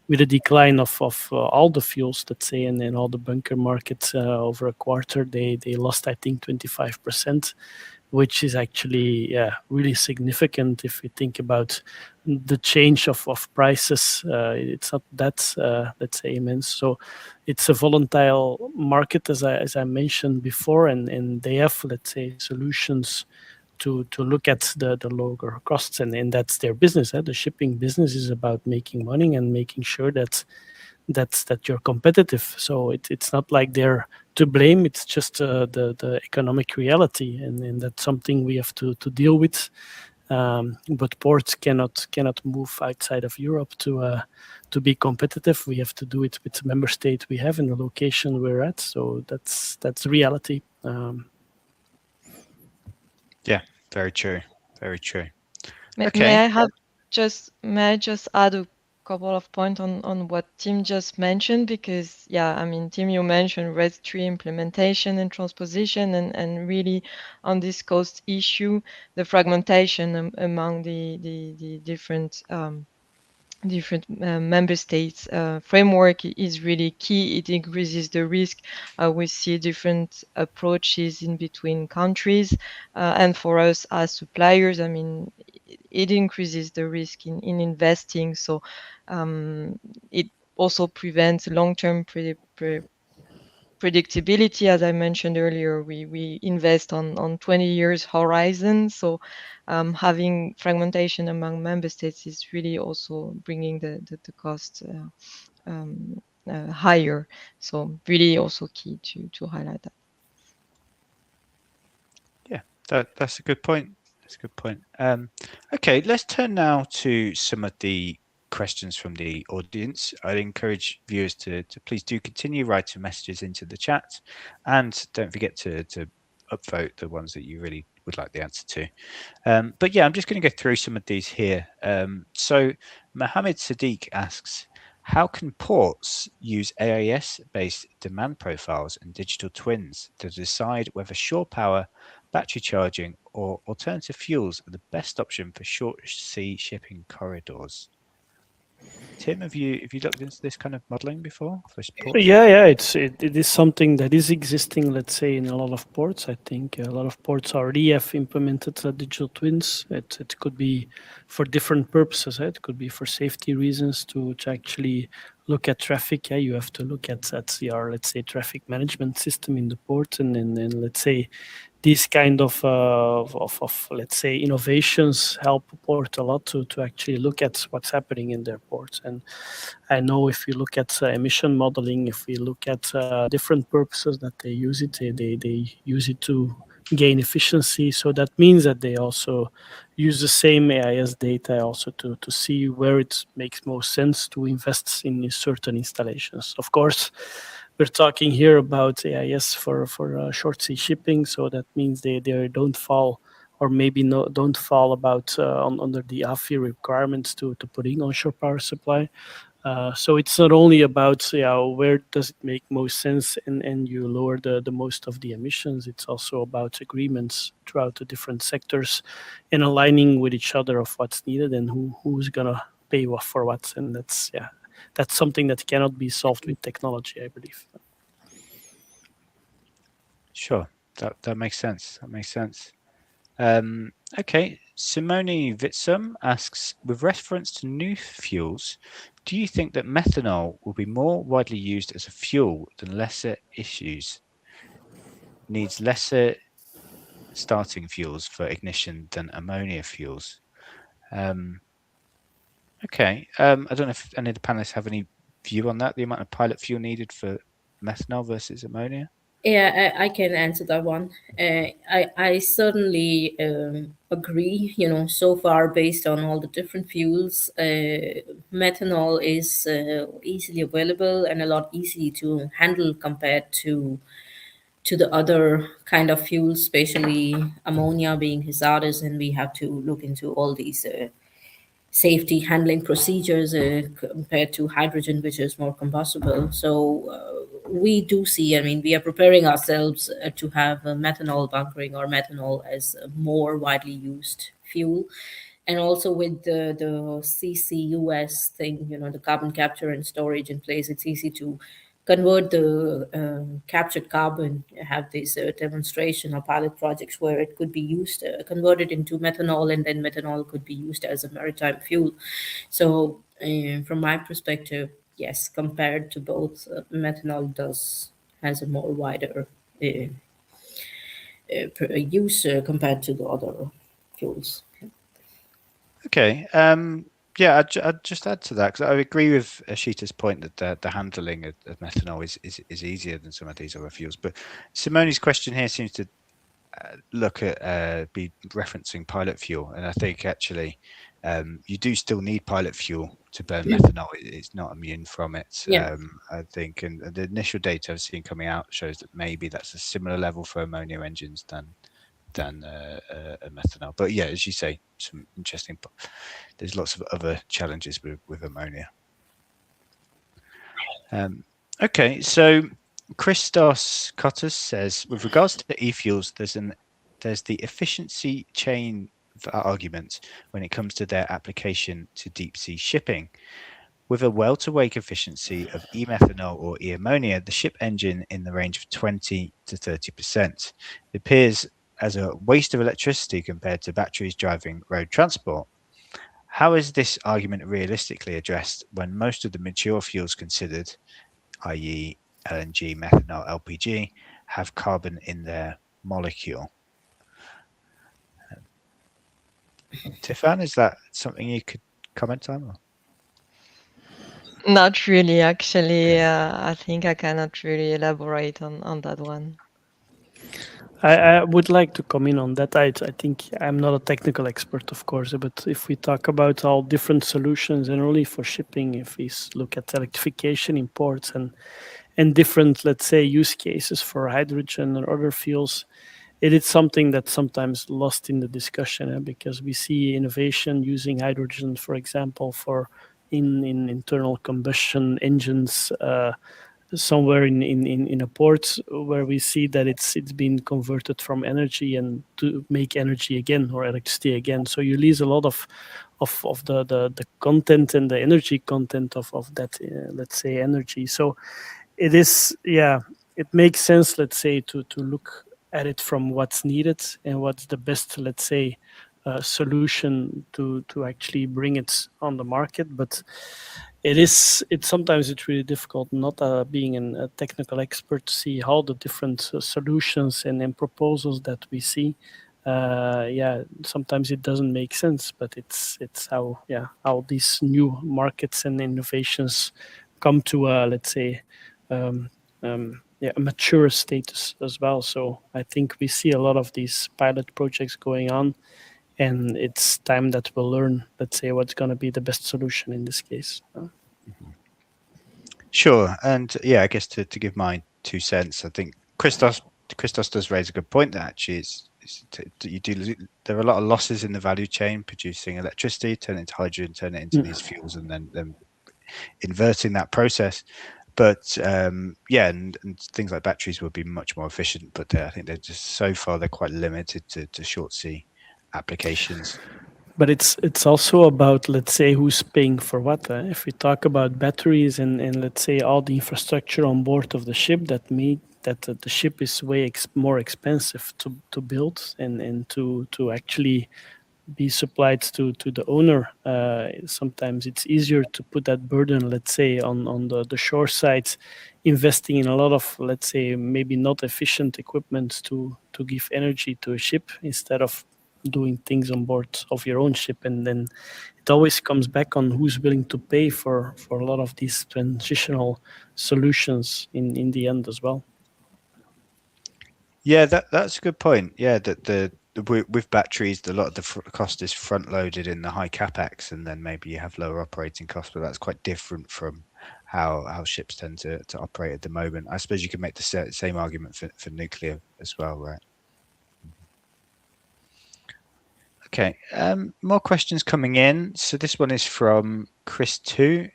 with a decline of all the fuels, let's say, and then all the bunker markets over a quarter, they lost, I think, 25%. Which is actually really significant if we think about the change of prices. It's not that, let's say, immense. So it's a volatile market, as I mentioned before, and they have, let's say, solutions to look at the lower costs, and that's their business. The shipping business is about making money and making sure that you're competitive. So it's not like they're to blame. It's just the economic reality, and that's something we have to deal with. But ports cannot move outside of Europe to be competitive. We have to do it with the member state we have in the location we're at. So that's reality. Yeah, very true. Very true. Okay. May I just add a couple of points on what Tim just mentioned, because Tim, you mentioned RED III implementation and transposition, and really on this cost issue, the fragmentation among the different different member states framework is really key. It increases the risk. We see different approaches in between countries, and for us as suppliers, I mean, it increases the risk in investing. So it also prevents long-term predictability. As I mentioned earlier, we invest on 20 years horizon. So having fragmentation among member states is really also bringing the cost higher. So really also key to highlight that. Yeah, that's a good point. That's a good point. Okay, let's turn now to some of the questions from the audience. I'd encourage viewers to please do continue writing messages into the chat, and don't forget to upvote the ones that you really would like the answer to. But yeah, I'm just going to go through some of these here. So Mohammed Sadiq asks, how can ports use AIS-based demand profiles and digital twins to decide whether shore power, battery charging, or alternative fuels are the best option for short sea shipping corridors? Tim, have you looked into this kind of modeling before for ports? Yeah, it is something that is existing, let's say, in a lot of ports. I think a lot of ports already have implemented digital twins. It could be for different purposes. It could be for safety reasons to actually look at traffic. Yeah, you have to look at your, let's say, traffic management system in the port, and then let's say these kind of let's say innovations help port a lot to actually look at what's happening in their ports. And I know if you look at emission modeling, if we look at different purposes that they use it, they use it to gain efficiency. So that means that they also use the same AIS data also to see where it makes most sense to invest in certain installations. Of course, we're talking here about AIS for short sea shipping, so that means they don't fall, or maybe don't fall about under the AFI requirements to put in onshore power supply. So it's not only about where does it make most sense and you lower the most of the emissions. It's also about agreements throughout the different sectors and aligning with each other of what's needed and who's gonna pay for what. And that's something that cannot be solved with technology, I believe. Sure, that makes sense. That makes sense. Okay, Simone Vitsum asks, with reference to new fuels, do you think that methanol will be more widely used as a fuel than lesser issues? Needs lesser starting fuels for ignition than ammonia fuels? Okay, I don't know if any of the panelists have any view on that, the amount of pilot fuel needed for methanol versus ammonia? Yeah, I can answer that one. I certainly agree. So far, based on all the different fuels, methanol is easily available and a lot easy to handle compared to the other kind of fuels, especially ammonia being hazardous, and we have to look into all these safety handling procedures compared to hydrogen, which is more combustible. So we do see, I mean, we are preparing ourselves to have methanol bunkering or methanol as a more widely used fuel. And also with the CCUS thing, the carbon capture and storage in place, it's easy to convert the captured carbon, have this demonstration or pilot projects where it could be used, converted into methanol, and then methanol could be used as a maritime fuel. So from my perspective, yes, compared to both, methanol has a more wider use compared to the other fuels. Okay. Yeah, I'd just add to that, because I agree with Ashita's point that the handling of methanol is easier than some of these other fuels. But Simone's question here seems to look at be referencing pilot fuel, and I think actually you do still need pilot fuel to burn methanol. It's not immune from it. Yeah. I think, and the initial data I've seen coming out shows that maybe that's a similar level for ammonia engines than a methanol. But yeah, as you say, some interesting. There's lots of other challenges with ammonia. Okay, so Christos Kotas says, with regards to e-fuels, there's the efficiency chain argument when it comes to their application to deep sea shipping. With a well-to-wake efficiency of e-methanol or e-ammonia, the ship engine in the range of 20 to 30%. It appears as a waste of electricity compared to batteries driving road transport. How is this argument realistically addressed when most of the mature fuels considered, i.e. LNG, methanol, LPG, have carbon in their molecule? Tiffan, is that something you could comment on? Not really, actually. I think I cannot really elaborate on that one. I would like to come in on that. I think I'm not a technical expert, of course, but if we talk about all different solutions and only for shipping, if we look at electrification in ports and different, let's say, use cases for hydrogen and other fuels, it is something that's sometimes lost in the discussion because we see innovation using hydrogen, for example, for in internal combustion engines somewhere in a port where we see that it's been converted from energy and to make energy again or electricity again. So you lose a lot of the content and the energy content of that let's say energy. So it is it makes sense, let's say, to look at it from what's needed and what's the best, let's say, solution to actually bring it on the market. But it's sometimes it's really difficult, not being a technical expert, to see how the different solutions and proposals that we see. Sometimes it doesn't make sense, but it's how these new markets and innovations come to let's say a mature status as well. So I think we see a lot of these pilot projects going on, and it's time that we'll learn, let's say, what's going to be the best solution in this case. Sure. And I guess to give my 2 cents, I think Christos does raise a good point that actually there are a lot of losses in the value chain, producing electricity, turn it into hydrogen, turn it into these fuels, and then inverting that process. But and things like batteries will be much more efficient, but I think they're just so far they're quite limited to short sea applications. But it's also about, let's say, who's paying for what. If we talk about batteries and let's say all the infrastructure on board of the ship, that the ship is way more expensive to build and to actually be supplied to the owner. Sometimes it's easier to put that burden, let's say, on the shore sites, investing in a lot of, let's say, maybe not efficient equipment to give energy to a ship instead of doing things on board of your own ship. And then it always comes back on who's willing to pay for a lot of these transitional solutions in the end as well. Yeah, that's a good point. Yeah, that with batteries, a lot of the cost is front loaded in the high capex, and then maybe you have lower operating costs, but that's quite different from how ships tend to operate at the moment. I suppose you could make the same argument for nuclear as well, right? Okay, more questions coming in. So this one is from Chris 2.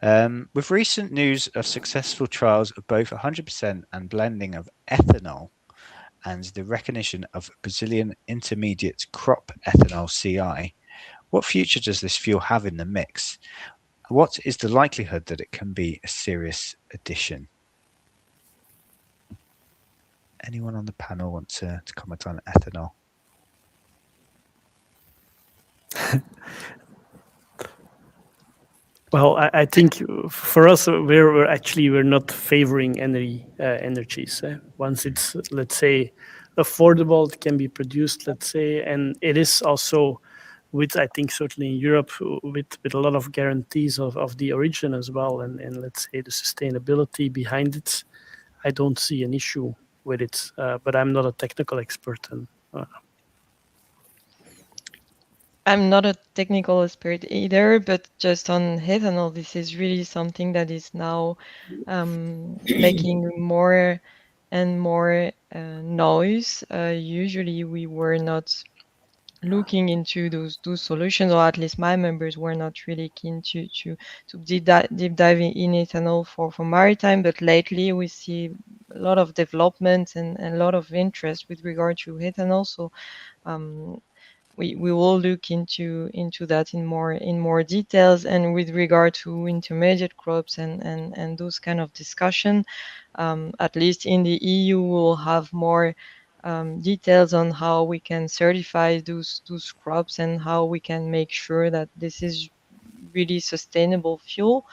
With recent news of successful trials of both 100% and blending of ethanol and the recognition of Brazilian intermediate crop ethanol CI, what future does this fuel have in the mix? What is the likelihood that it can be a serious addition? Anyone on the panel want to comment on ethanol? Well, I think for us, we're not favoring any energies. Once it's, let's say, affordable, it can be produced, let's say, and it is also with, I think, certainly in Europe, with a lot of guarantees of the origin as well, and let's say the sustainability behind it. I don't see an issue with it, but I'm not a technical expert. And I'm not a technical expert either, but just on ethanol, this is really something that is now making more and more noise. Usually we were not looking into those solutions, or at least my members were not really keen to deep dive in ethanol for maritime. But lately we see a lot of development and a lot of interest with regard to ethanol. So we will look into that in more details. And with regard to intermediate crops and those kind of discussion, at least in the EU, we'll have more details on how we can certify those crops and how we can make sure that this is really sustainable fuel.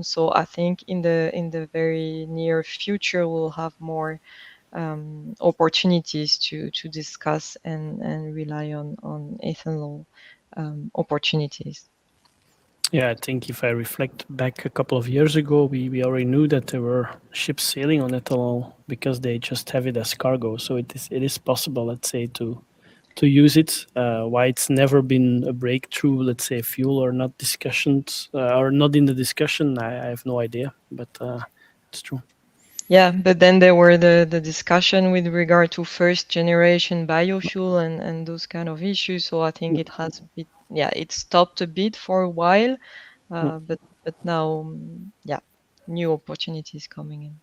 So I think in the very near future, we'll have more opportunities to discuss and rely on ethanol opportunities. Yeah, I think if I reflect back a couple of years ago, we already knew that there were ships sailing on ethanol because they just have it as cargo. So it is possible, let's say, to use it. Why it's never been a breakthrough, let's say, fuel or not discussions or not in the discussion, I have no idea. But it's true. Yeah, but then there were the discussion with regard to first generation biofuel and those kind of issues. So I think it has been, it stopped a bit for a while, but now, new opportunities coming in.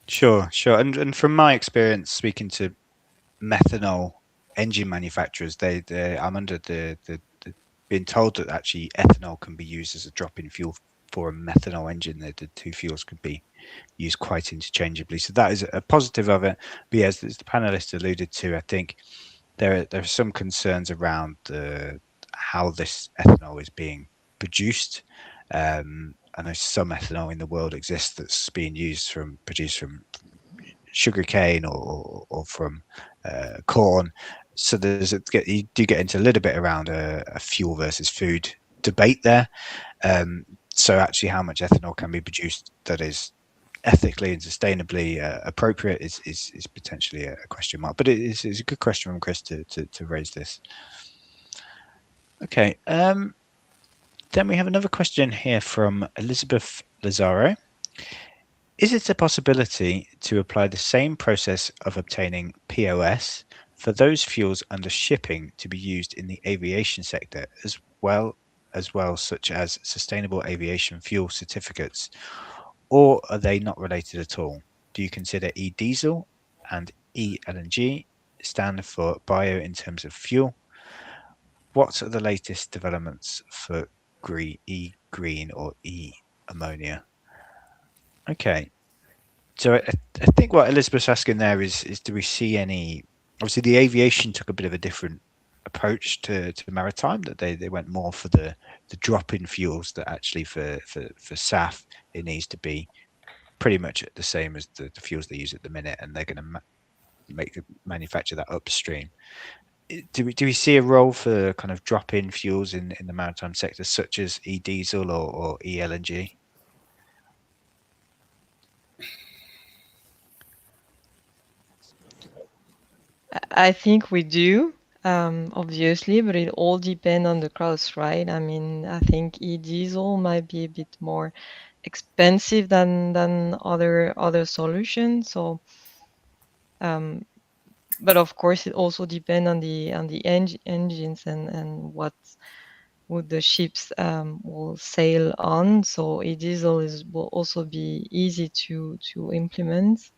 Sure. And from my experience speaking to methanol engine manufacturers, I'm under the being told that actually ethanol can be used as a drop-in fuel for a methanol engine. The two fuels could be used quite interchangeably. So that is a positive of it. But as the panelists alluded to, I think there are some concerns around how this ethanol is being produced. I know some ethanol in the world exists that's being produced from sugarcane or from corn. So you do get into a little bit around a fuel versus food debate there. So actually, how much ethanol can be produced that is ethically and sustainably appropriate is potentially a question mark. But it's a good question from Chris to raise this. Okay. Then we have another question here from Elizabeth Lazaro. Is it a possibility to apply the same process of obtaining POS for those fuels under shipping to be used in the aviation sector as well, such as sustainable aviation fuel certificates, or are they not related at all? Do you consider e-diesel and e-LNG stand for bio in terms of fuel? What are the latest developments for e-green or e-ammonia? Okay. So I think what Elizabeth's asking there is do we see any? Obviously, the aviation took a bit of a different approach to maritime, that they went more for the drop-in fuels, that actually for SAF it needs to be pretty much the same as the fuels they use at the minute, and they're going to manufacture that upstream. Do we see a role for kind of drop-in fuels in the maritime sector, such as e-diesel or e-LNG? I think we do, obviously, but it all depends on the cost, right? I mean, I think e-diesel might be a bit more expensive than other solutions. So, but of course, it also depends on the engines and what would the ships will sail on. So e-diesel will also be easy to implement.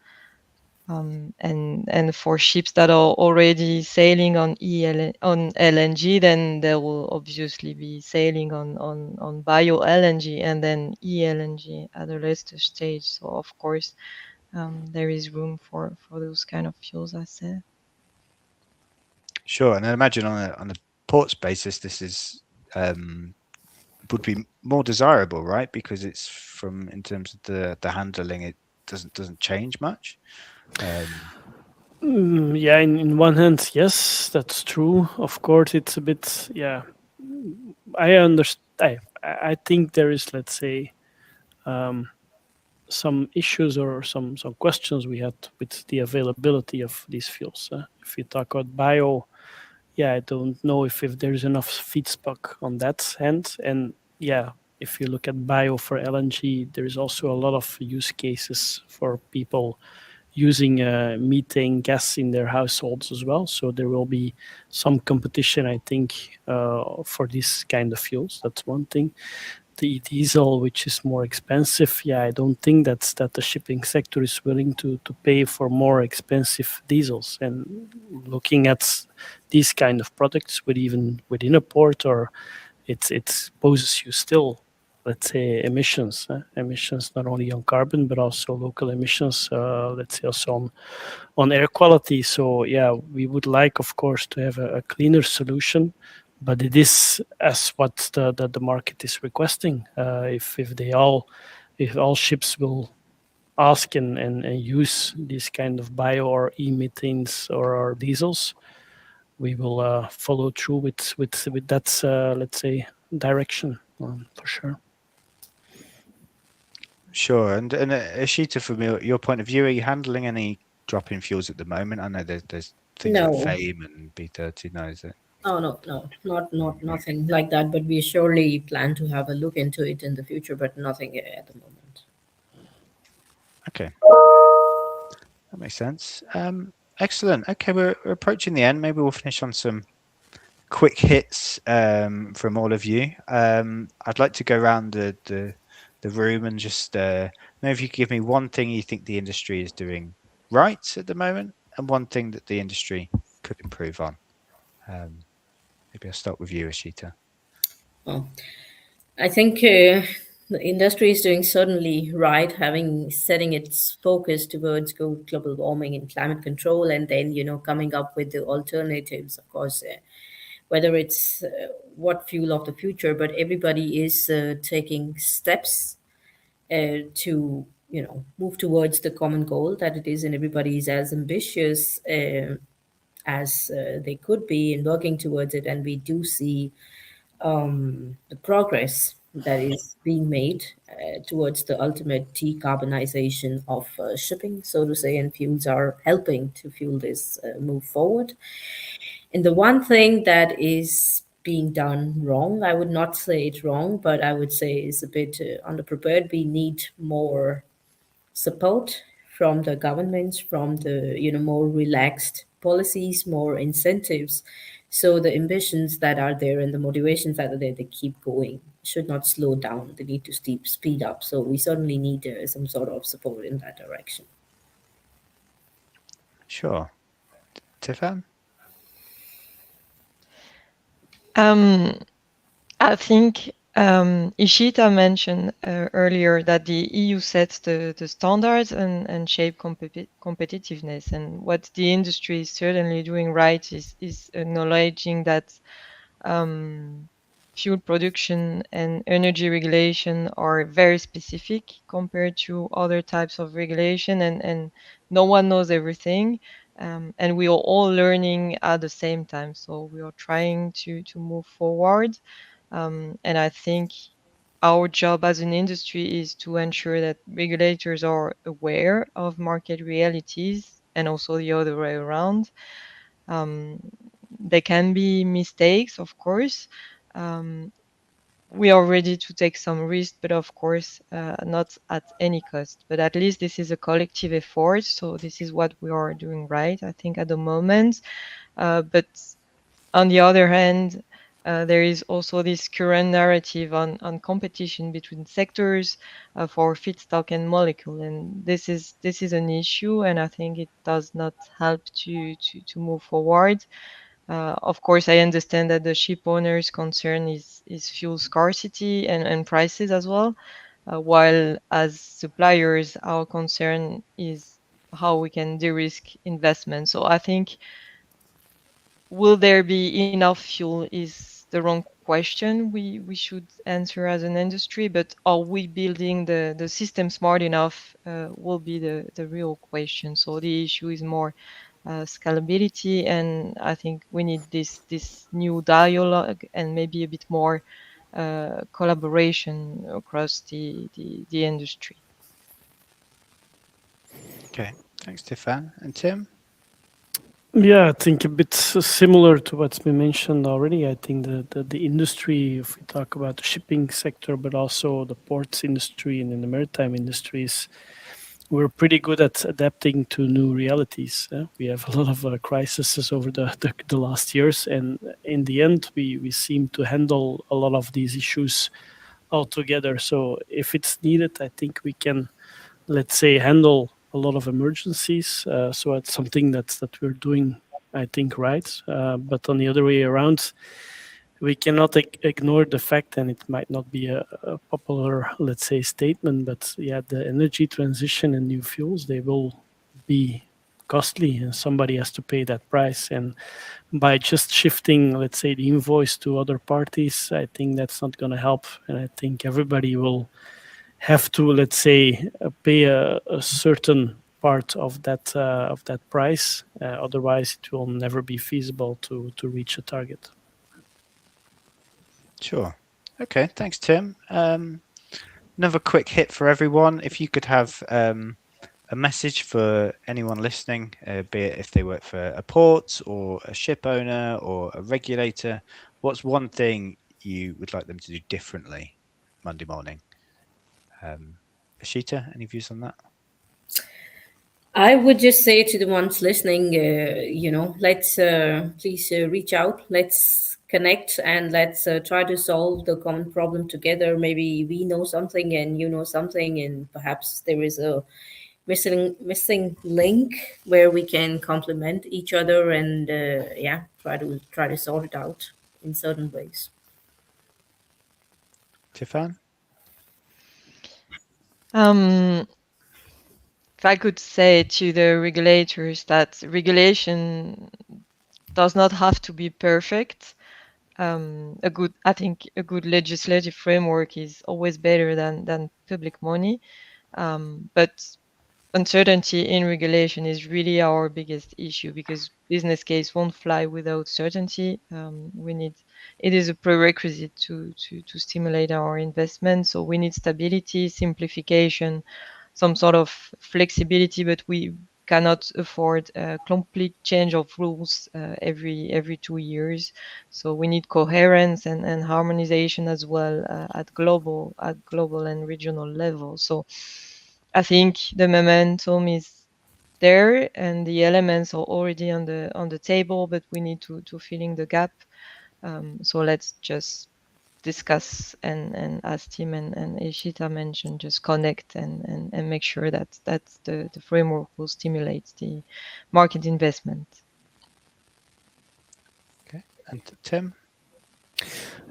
And for ships that are already sailing on LNG, then they will obviously be sailing on bio LNG and then e-LNG at a later stage. So of course, there is room for those kind of fuels, I said. Sure, and I imagine on a ports basis, this is would be more desirable, right? Because it's in terms of the handling, it doesn't change much. Yeah, in one hand, yes, that's true. Of course, it's a bit, I understand. I think there is, let's say, some issues or some questions we had with the availability of these fuels. If you talk about bio, I don't know if there's enough feedstock on that hand. And if you look at bio for LNG, there is also a lot of use cases for people using methane gas in their households as well. So there will be some competition, I think, for this kind of fuels. That's one thing. the e-diesel, which is more expensive, I don't think that the shipping sector is willing to pay for more expensive diesels. And looking at these kind of products, even within a port, or it poses you still, let's say, emissions not only on carbon but also local emissions, let's say also on air quality. So we would like, of course, to have a cleaner solution, but it is as what the market is requesting. If all ships will ask and use these kind of bio or e-methanes or diesels, we will follow through with that, let's say, direction, for sure. Sure. And Ishita, from your point of view, are you handling any drop-in fuels at the moment? I know there's things No. like FAME and B30. No, is it? Oh, no, nothing like that. But we surely plan to have a look into it in the future, but nothing at the moment. Okay, that makes sense. Excellent. Okay, we're approaching the end. Maybe we'll finish on some quick hits from all of you. I'd like to go around the room and just maybe if you could give me one thing you think the industry is doing right at the moment and one thing that the industry could improve on. Maybe I'll start with you, Ishita. Well, I think the industry is doing certainly right, setting its focus towards global warming and climate control, and then coming up with the alternatives. Of course, whether it's what fuel of the future, but everybody is taking steps to move towards the common goal that it is, and everybody is as ambitious as they could be in working towards it. And we do see the progress that is being made towards the ultimate decarbonization of shipping, so to say, and fuels are helping to fuel this move forward. And the one thing that is being done wrong, I would not say it's wrong, but I would say is a bit underprepared. We need more support from the governments, from the more relaxed policies, more incentives, so the ambitions that are there and the motivations that are there, they keep going, should not slow down. They need to speed up. So we certainly need some sort of support in that direction. Sure. Tiffany? I think Ishita mentioned earlier that the EU sets the standards and shape competitiveness. And what the industry is certainly doing right is acknowledging that fuel production and energy regulation are very specific compared to other types of regulation, and no one knows everything. And we are all learning at the same time. So we are trying to move forward. And I think our job as an industry is to ensure that regulators are aware of market realities and also the other way around. There can be mistakes, of course. We are ready to take some risk, but of course, not at any cost. But at least this is a collective effort. So this is what we are doing right, I think, at the moment. But on the other hand, there is also this current narrative on competition between sectors for feedstock and molecule, and this is an issue, and I think it does not help to move forward. Of course, I understand that the ship owners' concern is fuel scarcity and prices as well, while as suppliers, our concern is how we can de-risk investment. So I think, will there be enough fuel is the wrong question we should answer as an industry, but are we building the system smart enough will be the real question. So the issue is more scalability, and I think we need this new dialogue and maybe a bit more collaboration across the industry. Okay, thanks, Tiffany. And Tim? Yeah, I think a bit similar to what's been mentioned already. I think the industry, if we talk about the shipping sector, but also the ports industry and in the maritime industries, we're pretty good at adapting to new realities. We have a lot of crises over the last years, and in the end, we seem to handle a lot of these issues altogether. So if it's needed, I think we can, let's say, handle a lot of emergencies. So it's something that we're doing, I think, right. But on the other way around, we cannot ignore the fact, and it might not be a popular, let's say, statement, but yeah, the energy transition and new fuels, they will be costly, and somebody has to pay that price. And by just shifting, let's say, the invoice to other parties, I think that's not going to help. And I think everybody will have to, let's say, pay a certain part of that price. Otherwise, it will never be feasible to reach a target. Sure. Okay. Thanks, Tim. Another quick hit for everyone. If you could have a message for anyone listening, be it if they work for a port or a ship owner or a regulator, what's one thing you would like them to do differently Monday morning? Ashita, any views on that? I would just say to the ones listening, let's please reach out. Let's connect and let's try to solve the common problem together. Maybe we know something and you know something, and perhaps there is a missing link where we can complement each other and try to sort it out in certain ways. Tiffan? If I could say to the regulators that regulation does not have to be perfect. I think a good legislative framework is always better than public money. But uncertainty in regulation is really our biggest issue, because business case won't fly without certainty. It is a prerequisite to stimulate our investment. So we need stability, simplification, some sort of flexibility, but we cannot afford a complete change of rules every 2 years. So we need coherence and harmonization as well at global and regional level. So I think the momentum is there and the elements are already on the table, but we need to fill in the gap. So let's just discuss and as Tim and Ishita mentioned, just connect and make sure that the framework will stimulate the market investment. Okay. And Tim?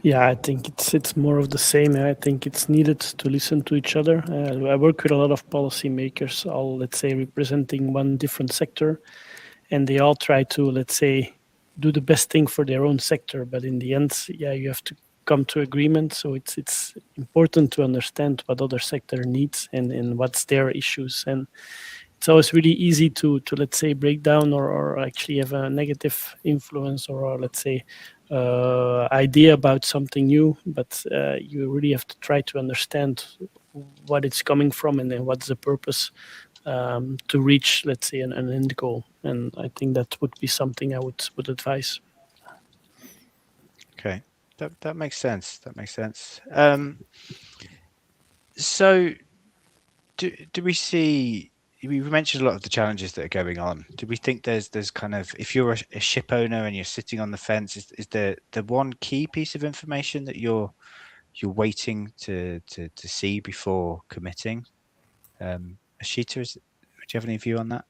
Yeah, I think it's more of the same. I think it's needed to listen to each other. I work with a lot of policymakers, all, let's say, representing one different sector, and they all try to, let's say, do the best thing for their own sector. But in the end, yeah, you have to come to agreement. So it's important to understand what other sector needs and what's their issues. And it's always really easy to let's say, break down or actually have a negative influence or let's say, idea about something new. But you really have to try to understand what it's coming from and then what's the purpose to reach, let's say, an end goal. And I think that would be something I would advise. Okay, that makes sense. That makes sense. So, do we see? We mentioned a lot of the challenges that are going on. Do we think there's kind of, if you're a ship owner and you're sitting on the fence, is there the one key piece of information that you're waiting to see before committing? Ashita, do you have any view on that?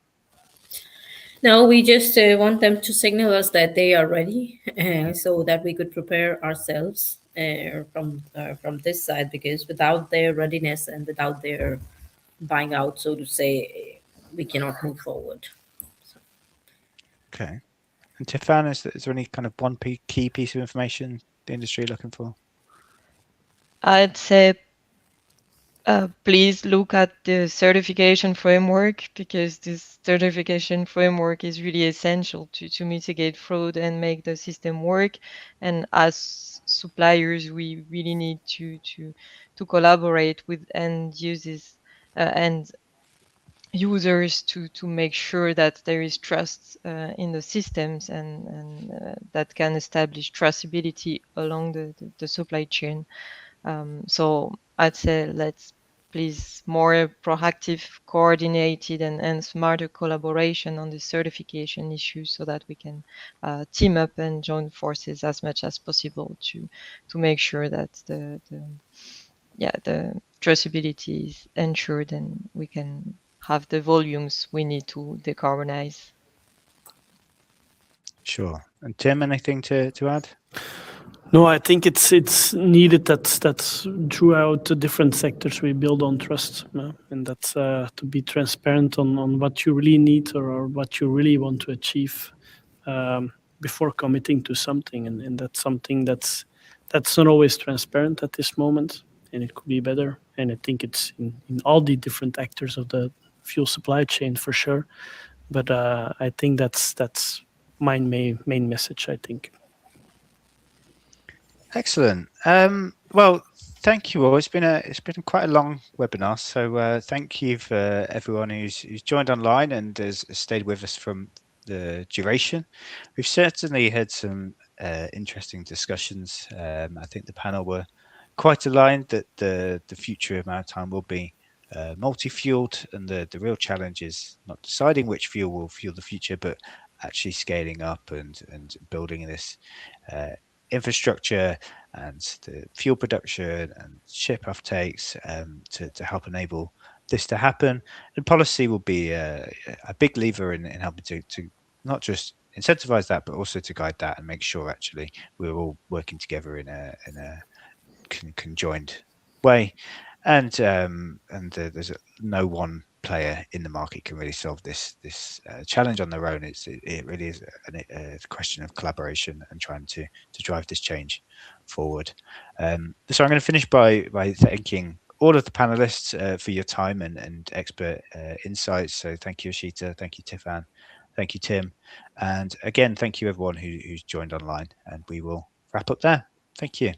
No, we just want them to signal us that they are ready, so that we could prepare ourselves from this side. Because without their readiness and without their buying out, so to say, we cannot move forward. So. Okay. And Tiffan, is there any kind of one key piece of information the industry looking for? I'd say please look at the certification framework, because this certification framework is really essential to mitigate fraud and make the system work. And as suppliers, we really need to collaborate with end users and users to make sure that there is trust in the systems and that can establish traceability along the supply chain. So I'd say let's please more proactive, coordinated and smarter collaboration on the certification issues, so that we can team up and join forces as much as possible to make sure that the traceability is ensured and we can have the volumes we need to decarbonize. Sure. And Tim, anything to add? No, I think it's needed that throughout the different sectors we build on trust, and that's to be transparent on what you really need or what you really want to achieve before committing to something, and that's something that's not always transparent at this moment, and it could be better. And I think it's in all the different actors of the fuel supply chain for sure. But I think that's my main message, I think. Excellent. Well, thank you all. It's been quite a long webinar, so thank you for everyone who's joined online and has stayed with us from the duration. We've certainly had some interesting discussions. I think the panel were quite aligned that the future of maritime will be multi-fueled, and the real challenge is not deciding which fuel will fuel the future, but actually scaling up and building this infrastructure and the fuel production and ship offtakes to help enable this to happen. And policy will be a big lever in helping to not just incentivize that, but also to guide that and make sure actually we're all working together in a conjoined way. And there's no one player in the market can really solve this challenge on their own. It really is a question of collaboration and trying to drive this change forward. So I'm going to finish by thanking all of the panelists for your time and expert insights. So thank you, Ashita. Thank you, Tiffan. Thank you, Tim. And again, thank you everyone who's joined online. And we will wrap up there. Thank you.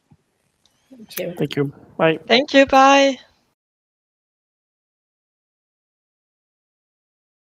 Thank you. Thank you. Bye. Thank you. Bye.